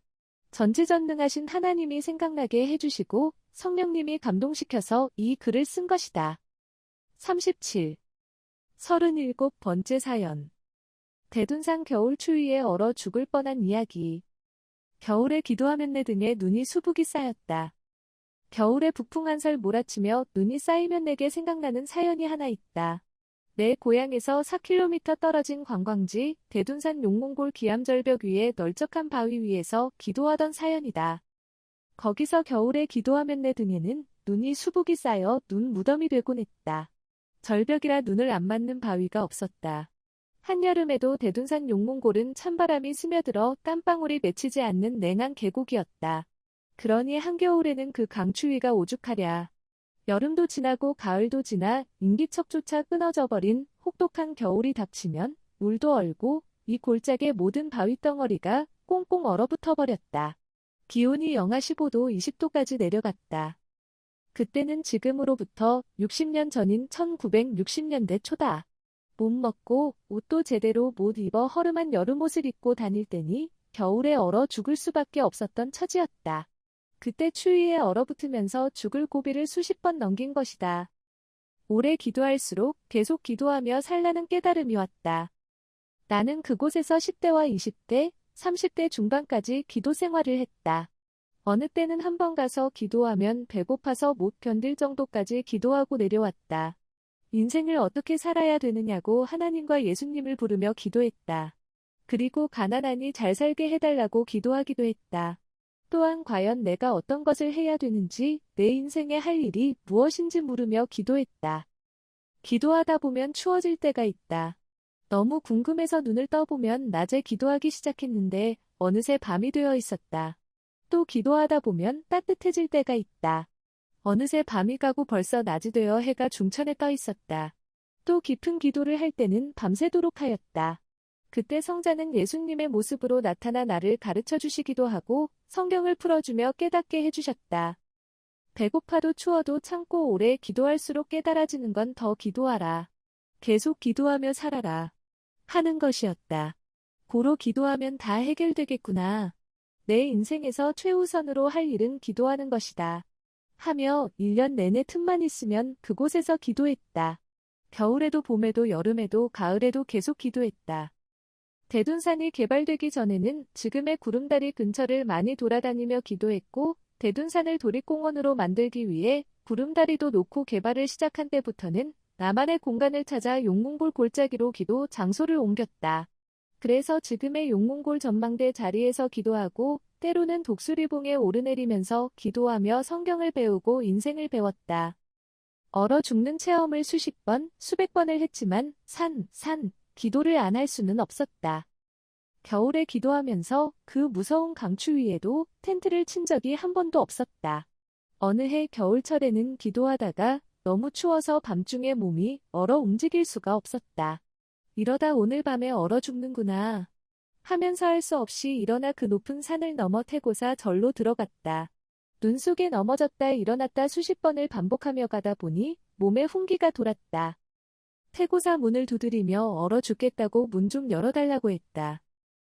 전지전능하신 하나님이 생각나게 해주시고 성령님이 감동시켜서 이 글을 쓴 것이다. 37. 37번째 사연. 대둔산 겨울 추위에 얼어 죽을 뻔한 이야기. 겨울에 기도하면 내 등에 눈이 수북이 쌓였다. 겨울에 북풍 한설 몰아치며 눈이 쌓이면 내게 생각나는 사연이 하나 있다. 내 고향에서 4km 떨어진 관광지 대둔산 용몽골 기암절벽 위에 널쩍한 바위 위에서 기도하던 사연이다. 거기서 겨울에 기도하면 내 등에는 눈이 수북이 쌓여 눈 무덤이 되곤 했다. 절벽이라 눈을 안 맞는 바위가 없었다. 한여름에도 대둔산 용몽골은 찬바람이 스며들어 땀방울이 맺히지 않는 냉한 계곡이었다. 그러니 한겨울에는 그 강추위가 오죽하랴. 여름도 지나고 가을도 지나 인기척조차 끊어져 버린 혹독한 겨울이 닥치면 물도 얼고 이 골짜기의 모든 바위덩어리가 꽁꽁 얼어붙어 버렸다. 기온이 영하 15도 20도까지 내려갔다. 그때는 지금으로부터 60년 전인 1960년대 초다. 못 먹고 옷도 제대로 못 입어 허름한 여름옷을 입고 다닐 때니 겨울에 얼어 죽을 수밖에 없었던 처지였다. 그때 추위에 얼어붙으면서 죽을 고비를 수십 번 넘긴 것이다. 오래 기도할수록 계속 기도하며 살라는 깨달음이 왔다. 나는 그곳에서 10대와 20대, 30대 중반까지 기도 생활을 했다. 어느 때는 한 번 가서 기도하면 배고파서 못 견딜 정도까지 기도하고 내려왔다. 인생을 어떻게 살아야 되느냐고 하나님과 예수님을 부르며 기도했다. 그리고 가난하니 잘 살게 해달라고 기도하기도 했다. 또한 과연 내가 어떤 것을 해야 되는지, 내 인생에 할 일이 무엇인지 물으며 기도했다. 기도하다 보면 추워질 때가 있다. 너무 궁금해서 눈을 떠보면 낮에 기도하기 시작했는데 어느새 밤이 되어 있었다. 또 기도하다 보면 따뜻해질 때가 있다. 어느새 밤이 가고 벌써 낮이 되어 해가 중천에 떠 있었다. 또 깊은 기도를 할 때는 밤새도록 하였다. 그때 성자는 예수님의 모습으로 나타나 나를 가르쳐 주시기도 하고 성경을 풀어주며 깨닫게 해주셨다. 배고파도 추워도 참고 오래 기도할수록 깨달아지는 건 더 기도하라. 계속 기도하며 살아라. 하는 것이었다. 고로 기도하면 다 해결되겠구나. 내 인생에서 최우선으로 할 일은 기도하는 것이다. 하며 1년 내내 틈만 있으면 그곳에서 기도했다. 겨울에도 봄에도 여름에도 가을에도 계속 기도했다. 대둔산이 개발되기 전에는 지금의 구름다리 근처를 많이 돌아다니며 기도했고 대둔산을 도립공원으로 만들기 위해 구름다리도 놓고 개발을 시작한 때부터는 나만의 공간을 찾아 용몽골 골짜기로 기도 장소를 옮겼다. 그래서 지금의 용몽골 전망대 자리에서 기도하고 때로는 독수리봉에 오르내리면서 기도하며 성경을 배우고 인생을 배웠다. 얼어 죽는 체험을 수십 번, 수백 번을 했지만 기도를 안 할 수는 없었다. 겨울에 기도하면서 그 무서운 강추위에도 텐트를 친 적이 한 번도 없었다. 어느 해 겨울철에는 기도하다가 너무 추워서 밤중에 몸이 얼어 움직일 수가 없었다. 이러다 오늘 밤에 얼어 죽는구나 하면서 할 수 없이 일어나 그 높은 산을 넘어 태고사 절로 들어갔다. 눈 속에 넘어졌다 일어났다 수십 번을 반복하며 가다 보니 몸에 훈기가 돌았다. 태고사 문을 두드리며 얼어 죽겠다고 문 좀 열어달라고 했다.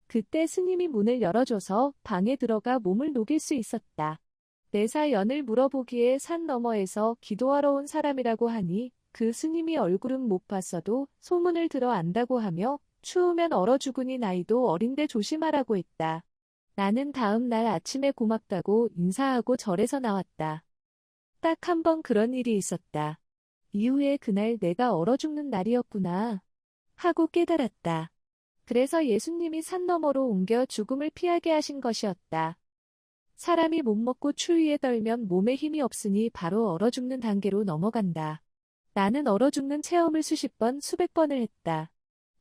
그때 스님이 문을 열어줘서 방에 들어가 몸을 녹일 수 있었다. 내 사연을 물어보기에 산 너머에서 기도하러 온 사람이라고 하니 그 스님이 얼굴은 못 봤어도 소문을 들어 안다고 하며 추우면 얼어 죽으니 나이도 어린데 조심하라고 했다. 나는 다음 날 아침에 고맙다고 인사하고 절에서 나왔다. 딱 한 번 그런 일이 있었다. 이후에 그날 내가 얼어 죽는 날이었구나 하고 깨달았다. 그래서 예수님이 산 너머로 옮겨 죽음을 피하게 하신 것이었다. 사람이 못 먹고 추위에 떨면 몸에 힘이 없으니 바로 얼어 죽는 단계로 넘어간다. 나는 얼어 죽는 체험을 수십 번, 수백 번을 했다.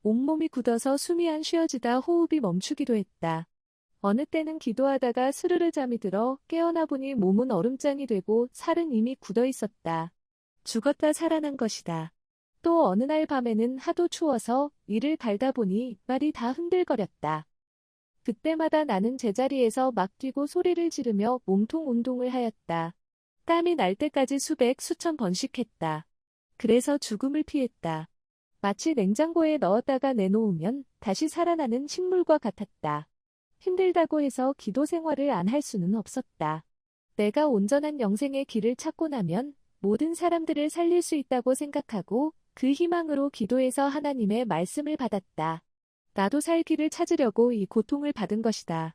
온몸이 굳어서 숨이 안 쉬어지다 호흡이 멈추기도 했다. 어느 때는 기도하다가 스르르 잠이 들어 깨어나 보니 몸은 얼음장이 되고 살은 이미 굳어 있었다. 죽었다 살아난 것이다. 또 어느 날 밤에는 하도 추워서 이를 갈다 보니 이빨이 다 흔들거렸다. 그때마다 나는 제자리에서 막 뛰고 소리를 지르며 몸통 운동을 하였다. 땀이 날 때까지 수백, 수천 번씩 했다. 그래서 죽음을 피했다. 마치 냉장고에 넣었다가 내놓으면 다시 살아나는 식물과 같았다. 힘들다고 해서 기도 생활을 안 할 수는 없었다. 내가 온전한 영생의 길을 찾고 나면 모든 사람들을 살릴 수 있다고 생각하고 그 희망으로 기도해서 하나님의 말씀을 받았다. 나도 살 길을 찾으려고 이 고통을 받은 것이다.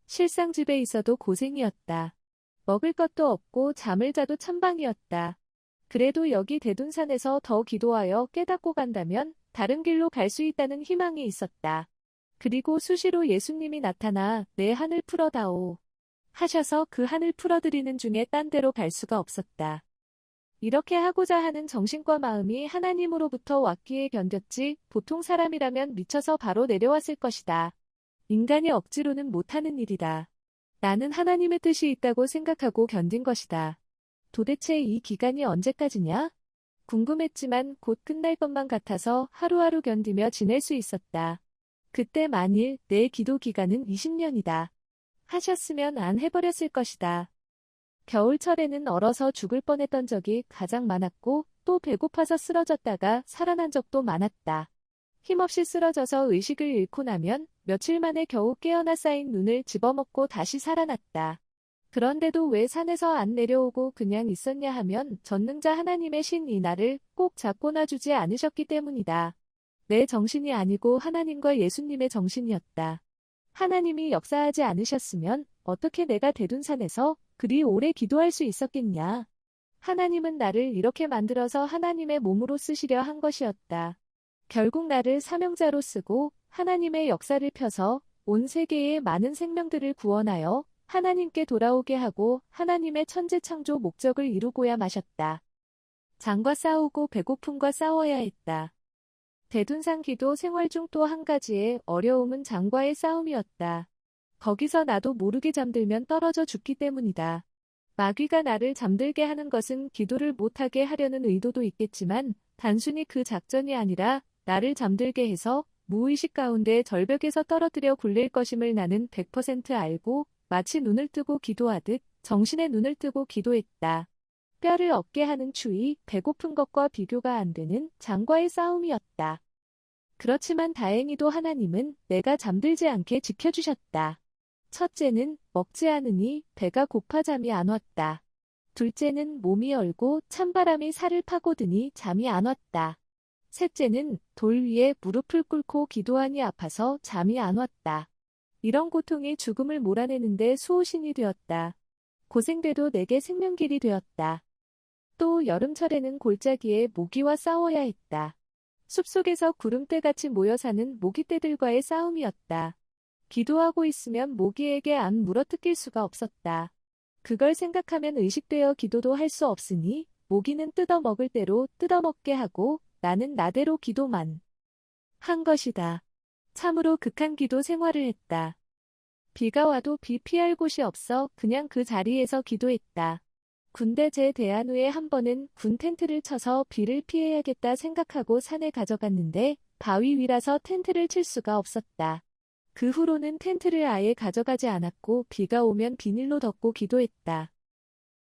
실상 집에 있어도 고생이었다. 먹을 것도 없고 잠을 자도 천방이었다. 그래도 여기 대둔산에서 더 기도하여 깨닫고 간다면 다른 길로 갈 수 있다는 희망이 있었다. 그리고 수시로 예수님이 나타나 내 한을 풀어다오 하셔서 그 한을 풀어드리는 중에 딴 데로 갈 수가 없었다. 이렇게 하고자 하는 정신과 마음이 하나님으로부터 왔기에 견뎠지 보통 사람이라면 미쳐서 바로 내려왔을 것이다. 인간이 억지로는 못하는 일이다. 나는 하나님의 뜻이 있다고 생각하고 견딘 것이다. 도대체 이 기간이 언제까지냐? 궁금했지만 곧 끝날 것만 같아서 하루하루 견디며 지낼 수 있었다. 그때 만일 내 기도 기간은 20년이다. 하셨으면 안 해버렸을 것이다. 겨울철에는 얼어서 죽을 뻔했던 적이 가장 많았고 또 배고파서 쓰러졌다가 살아난 적도 많았다. 힘없이 쓰러져서 의식을 잃고 나면 며칠 만에 겨우 깨어나 쌓인 눈을 집어먹고 다시 살아났다. 그런데도 왜 산에서 안 내려오고 그냥 있었냐 하면 전능자 하나님의 신이 나를 꼭 잡고 놔주지 않으셨기 때문이다. 내 정신이 아니고 하나님과 예수님의 정신이었다. 하나님이 역사하지 않으셨으면 어떻게 내가 대둔산에서 그리 오래 기도할 수 있었겠냐. 하나님은 나를 이렇게 만들어서 하나님의 몸으로 쓰시려 한 것이었다. 결국 나를 사명자로 쓰고 하나님의 역사를 펴서 온 세계의 많은 생명들을 구원하여 하나님께 돌아오게 하고 하나님의 천재 창조 목적을 이루고야 마셨다. 장과 싸우고 배고픔과 싸워야 했다. 대둔산 기도 생활 중 또 한 가지의 어려움은 장과의 싸움이었다. 거기서 나도 모르게 잠들면 떨어져 죽기 때문이다. 마귀가 나를 잠들게 하는 것은 기도를 못하게 하려는 의도도 있겠지만 단순히 그 작전이 아니라 나를 잠들게 해서 무의식 가운데 절벽에서 떨어뜨려 굴릴 것임을 나는 100% 알고 마치 눈을 뜨고 기도하듯 정신의 눈을 뜨고 기도했다. 뼈를 얻게 하는 추위, 배고픈 것과 비교가 안 되는 장과의 싸움이었다. 그렇지만 다행히도 하나님은 내가 잠들지 않게 지켜주셨다. 첫째는 먹지 않으니 배가 고파 잠이 안 왔다. 둘째는 몸이 얼고 찬바람이 살을 파고드니 잠이 안 왔다. 셋째는 돌 위에 무릎을 꿇고 기도하니 아파서 잠이 안 왔다. 이런 고통이 죽음을 몰아내는데 수호신이 되었다. 고생돼도 내게 생명길이 되었다. 또 여름철에는 골짜기에 모기와 싸워야 했다. 숲속에서 구름대같이 모여 사는 모기떼들과의 싸움이었다. 기도하고 있으면 모기에게 안 물어뜯길 수가 없었다. 그걸 생각하면 의식되어 기도도 할 수 없으니 모기는 뜯어먹을 대로 뜯어먹게 하고 나는 나대로 기도만 한 것이다. 참으로 극한 기도 생활을 했다. 비가 와도 비 피할 곳이 없어 그냥 그 자리에서 기도했다. 군대 제대한 후에 한 번은 군 텐트를 쳐서 비를 피해야겠다 생각하고 산에 가져갔는데 바위 위라서 텐트를 칠 수가 없었다. 그 후로는 텐트를 아예 가져가지 않았고 비가 오면 비닐로 덮고 기도했다.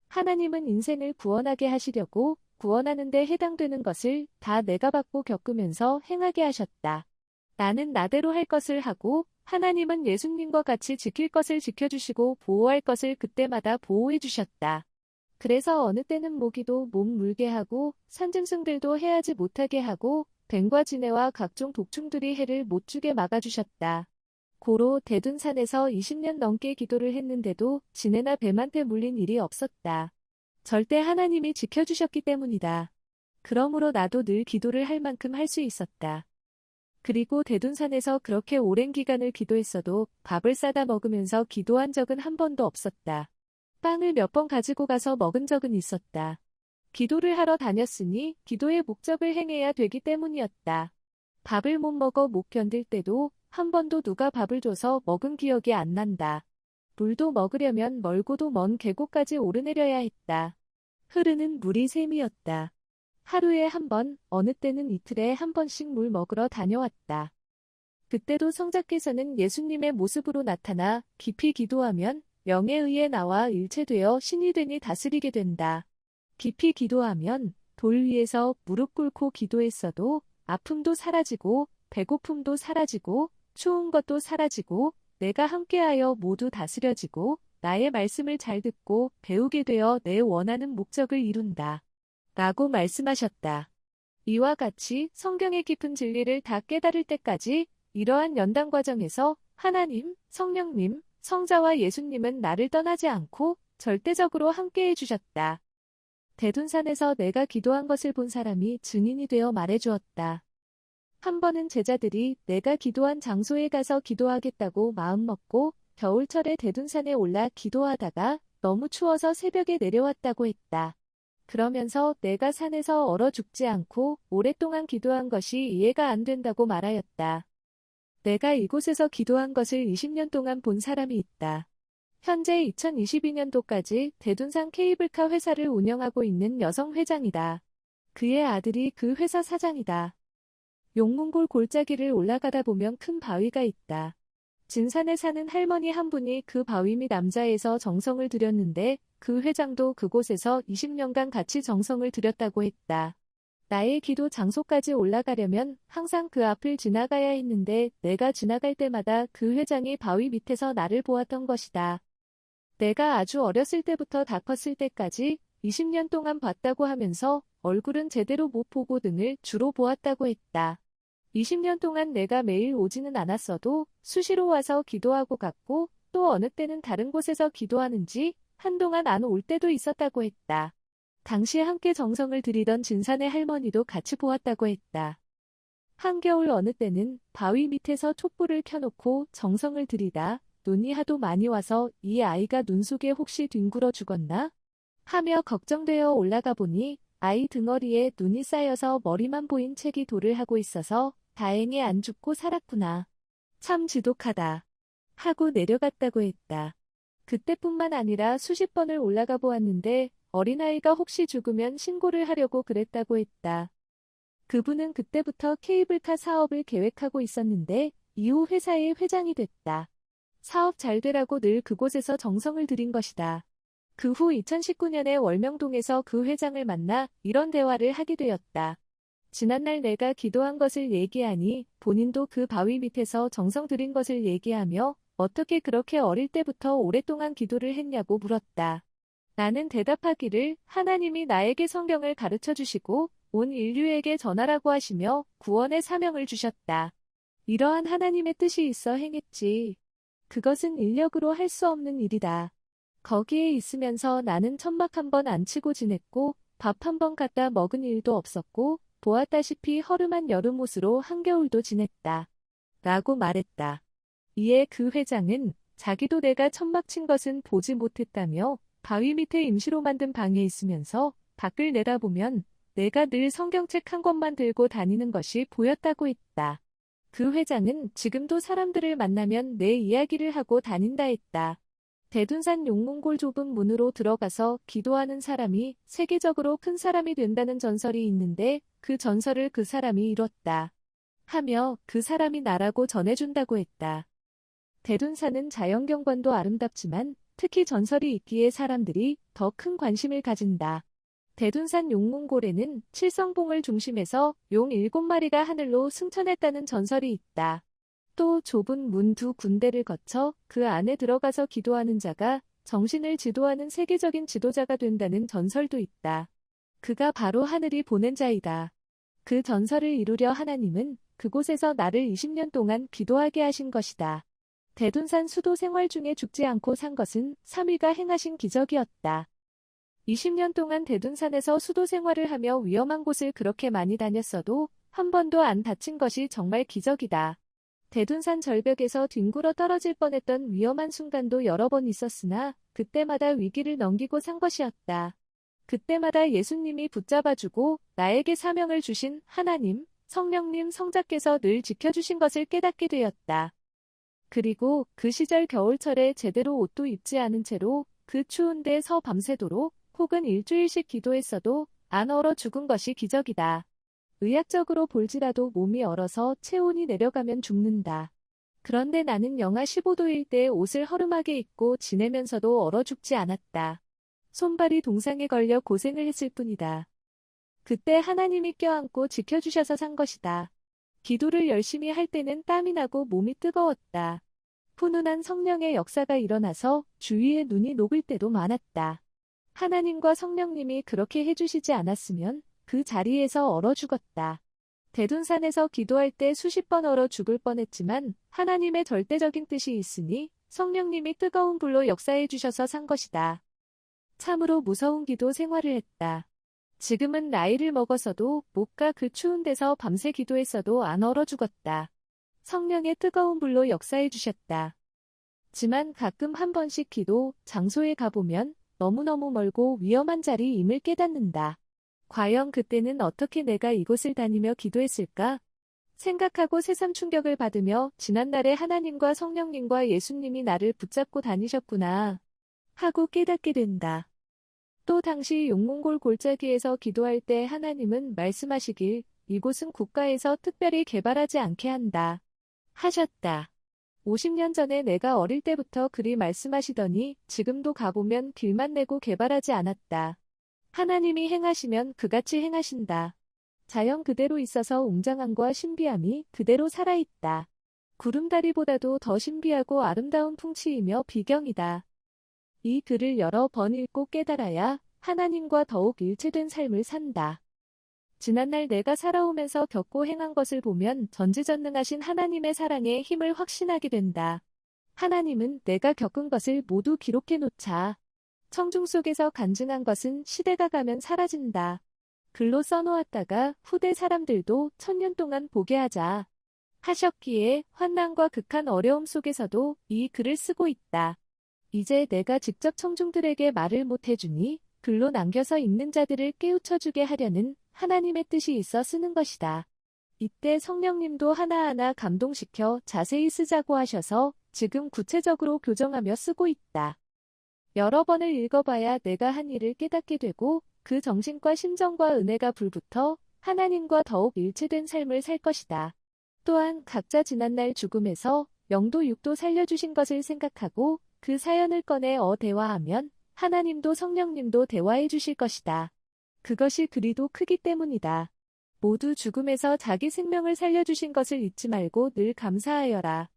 하나님은 인생을 구원하게 하시려고 구원하는 데 해당되는 것을 다 내가 받고 겪으면서 행하게 하셨다. 나는 나대로 할 것을 하고 하나님은 예수님과 같이 지킬 것을 지켜주시고 보호할 것을 그때마다 보호해 주셨다. 그래서 어느 때는 모기도 몸 물게 하고 산짐승들도 해하지 못하게 하고 뱀과 지네와 각종 독충들이 해를 못 주게 막아주셨다. 고로 대둔산에서 20년 넘게 기도를 했는데도 지네나 뱀한테 물린 일이 없었다. 절대 하나님이 지켜주셨기 때문이다. 그러므로 나도 늘 기도를 할 만큼 할 수 있었다. 그리고 대둔산에서 그렇게 오랜 기간을 기도했어도 밥을 싸다 먹으면서 기도한 적은 한 번도 없었다. 빵을 몇 번 가지고 가서 먹은 적은 있었다. 기도를 하러 다녔으니 기도의 목적을 행해야 되기 때문이었다. 밥을 못 먹어 못 견딜 때도 한 번도 누가 밥을 줘서 먹은 기억이 안 난다. 물도 먹으려면 멀고도 먼 계곡까지 오르내려야 했다. 흐르는 물이 샘이었다. 하루에 한 번, 어느 때는 이틀에 한 번씩 물 먹으러 다녀왔다. 그때도 성자께서는 예수님의 모습으로 나타나 깊이 기도하면 영에 의해 나와 일체되어 신이 되니 다스리게 된다. 깊이 기도하면 돌 위에서 무릎 꿇고 기도했어도 아픔도 사라지고 배고픔도 사라지고 추운 것도 사라지고 내가 함께하여 모두 다스려지고 나의 말씀을 잘 듣고 배우게 되어 내 원하는 목적을 이룬다. 라고 말씀하셨다. 이와 같이 성경의 깊은 진리를 다 깨달을 때까지 이러한 연단 과정에서 하나님, 성령님, 성자와 예수님은 나를 떠나지 않고 절대적으로 함께해 주셨다. 대둔산에서 내가 기도한 것을 본 사람이 증인이 되어 말해주었다. 한 번은 제자들이 내가 기도한 장소에 가서 기도하겠다고 마음먹고 겨울철에 대둔산에 올라 기도하다가 너무 추워서 새벽에 내려왔다고 했다. 그러면서 내가 산에서 얼어 죽지 않고 오랫동안 기도한 것이 이해가 안 된다고 말하였다. 내가 이곳에서 기도한 것을 20년 동안 본 사람이 있다. 현재 2022년도까지 대둔산 케이블카 회사를 운영하고 있는 여성 회장이다. 그의 아들이 그 회사 사장이다. 용문골 골짜기를 올라가다 보면 큰 바위가 있다. 진산에 사는 할머니 한 분이 그 바위 밑 남자에서 정성을 들였는데 그 회장도 그곳에서 20년간 같이 정성을 들였다고 했다. 나의 기도 장소까지 올라가려면 항상 그 앞을 지나가야 했는데 내가 지나갈 때마다 그 회장이 바위 밑에서 나를 보았던 것이다. 내가 아주 어렸을 때부터 다 컸을 때까지 20년 동안 봤다고 하면서 얼굴은 제대로 못 보고 등을 주로 보았다고 했다. 20년 동안 내가 매일 오지는 않았어도 수시로 와서 기도하고 갔고 또 어느 때는 다른 곳에서 기도하는지 한동안 안 올 때도 있었다고 했다. 당시에 함께 정성을 들이던 진산의 할머니도 같이 보았다고 했다. 한겨울 어느 때는 바위 밑에서 촛불을 켜놓고 정성을 들이다 눈이 하도 많이 와서 이 아이가 눈 속에 혹시 뒹굴어 죽었나? 하며 걱정되어 올라가 보니 아이 등어리에 눈이 쌓여서 머리만 보인 채 기도를 하고 있어서 다행히 안 죽고 살았구나. 참 지독하다. 하고 내려갔다고 했다. 그때뿐만 아니라 수십 번을 올라가 보았는데 어린아이가 혹시 죽으면 신고를 하려고 그랬다고 했다. 그분은 그때부터 케이블카 사업을 계획하고 있었는데 이후 회사의 회장이 됐다. 사업 잘 되라고 늘 그곳에서 정성을 들인 것이다. 그 후 2019년에 월명동에서 그 회장을 만나 이런 대화를 하게 되었다. 지난날 내가 기도한 것을 얘기하니 본인도 그 바위 밑에서 정성 들인 것을 얘기하며 어떻게 그렇게 어릴 때부터 오랫동안 기도를 했냐고 물었다. 나는 대답하기를 하나님이 나에게 성경을 가르쳐 주시고 온 인류에게 전하라고 하시며 구원의 사명을 주셨다. 이러한 하나님의 뜻이 있어 행했지. 그것은 인력으로 할 수 없는 일이다. 거기에 있으면서 나는 천막 한 번 안 치고 지냈고 밥 한 번 갖다 먹은 일도 없었고 보았다시피 허름한 여름옷으로 한겨울도 지냈다. 라고 말했다. 이에 그 회장은 자기도 내가 천막 친 것은 보지 못했다며 바위 밑에 임시로 만든 방에 있으면서 밖을 내다보면 내가 늘 성경책 한 권만 들고 다니는 것이 보였다고 했다. 그 회장은 지금도 사람들을 만나면 내 이야기를 하고 다닌다 했다. 대둔산 용문골 좁은 문으로 들어가서 기도하는 사람이 세계적으로 큰 사람이 된다는 전설이 있는데 그 전설을 그 사람이 이뤘다. 하며 그 사람이 나라고 전해준다고 했다. 대둔산은 자연경관도 아름답지만 특히 전설이 있기에 사람들이 더 큰 관심을 가진다. 대둔산 용문골에는 칠성봉을 중심해서 용 7마리가 하늘로 승천했다는 전설이 있다. 또 좁은 문 2군데를 거쳐 그 안에 들어가서 기도하는 자가 정신을 지도하는 세계적인 지도자가 된다는 전설도 있다. 그가 바로 하늘이 보낸 자이다. 그 전설을 이루려 하나님은 그곳에서 나를 20년 동안 기도하게 하신 것이다. 대둔산 수도 생활 중에 죽지 않고 산 것은 3위가 행하신 기적이었다. 20년 동안 대둔산에서 수도 생활을 하며 위험한 곳을 그렇게 많이 다녔어도 한 번도 안 다친 것이 정말 기적이다. 대둔산 절벽에서 뒹굴어 떨어질 뻔했던 위험한 순간도 여러 번 있었으나 그때마다 위기를 넘기고 산 것이었다. 그때마다 예수님이 붙잡아주고 나에게 사명을 주신 하나님, 성령님, 성자께서 늘 지켜주신 것을 깨닫게 되었다. 그리고 그 시절 겨울철에 제대로 옷도 입지 않은 채로 그 추운 데서 밤새도록 혹은 일주일씩 기도했어도 안 얼어 죽은 것이 기적이다. 의학적으로 볼지라도 몸이 얼어서 체온이 내려가면 죽는다. 그런데 나는 영하 15도일 때 옷을 허름하게 입고 지내면서도 얼어 죽지 않았다. 손발이 동상에 걸려 고생을 했을 뿐이다. 그때 하나님이 껴안고 지켜주셔서 산 것이다. 기도를 열심히 할 때는 땀이 나고 몸이 뜨거웠다. 훈훈한 성령의 역사가 일어나서 주위에 눈이 녹을 때도 많았다. 하나님과 성령님이 그렇게 해주시지 않았으면 그 자리에서 얼어 죽었다. 대둔산에서 기도할 때 수십 번 얼어 죽을 뻔했지만 하나님의 절대적인 뜻이 있으니 성령님이 뜨거운 불로 역사해 주셔서 산 것이다. 참으로 무서운 기도 생활을 했다. 지금은 나이를 먹어서도 못가 그 추운 데서 밤새 기도했어도 안 얼어 죽었다. 성령의 뜨거운 불로 역사해 주셨다. 지만 가끔 한 번씩 기도 장소에 가보면 너무너무 멀고 위험한 자리임을 깨닫는다. 과연 그때는 어떻게 내가 이곳을 다니며 기도했을까? 생각하고 새삼 충격을 받으며 지난날에 하나님과 성령님과 예수님이 나를 붙잡고 다니셨구나 하고 깨닫게 된다. 또 당시 용몽골 골짜기에서 기도할 때 하나님은 말씀하시길 이곳은 국가에서 특별히 개발하지 않게 한다 하셨다. 50년 전에 내가 어릴 때부터 그리 말씀하시더니 지금도 가보면 길만 내고 개발하지 않았다. 하나님이 행하시면 그같이 행하신다. 자연 그대로 있어서 웅장함과 신비함이 그대로 살아있다. 구름다리보다도 더 신비하고 아름다운 풍치이며 비경이다. 이 글을 여러 번 읽고 깨달아야 하나님과 더욱 일체된 삶을 산다. 지난날 내가 살아오면서 겪고 행한 것을 보면 전지전능하신 하나님의 사랑에 힘을 확신하게 된다. 하나님은 내가 겪은 것을 모두 기록해 놓자. 청중 속에서 간증한 것은 시대가 가면 사라진다. 글로 써놓았다가 후대 사람들도 1000년 동안 보게 하자 하셨기에 환난과 극한 어려움 속에서도 이 글을 쓰고 있다. 이제 내가 직접 청중들에게 말을 못 해주니 글로 남겨서 읽는 자들을 깨우쳐주게 하려는 하나님의 뜻이 있어 쓰는 것이다. 이때 성령님도 하나하나 감동시켜 자세히 쓰자고 하셔서 지금 구체적으로 교정하며 쓰고 있다. 여러 번을 읽어봐야 내가 한 일을 깨닫게 되고 그 정신과 심정과 은혜가 불붙어 하나님과 더욱 일체된 삶을 살 것이다. 또한 각자 지난날 죽음에서 영도 육도 살려주신 것을 생각하고 그 사연을 꺼내 대화하면 하나님도 성령님도 대화해 주실 것이다. 그것이 그리도 크기 때문이다. 모두 죽음에서 자기 생명을 살려주신 것을 잊지 말고 늘 감사하여라.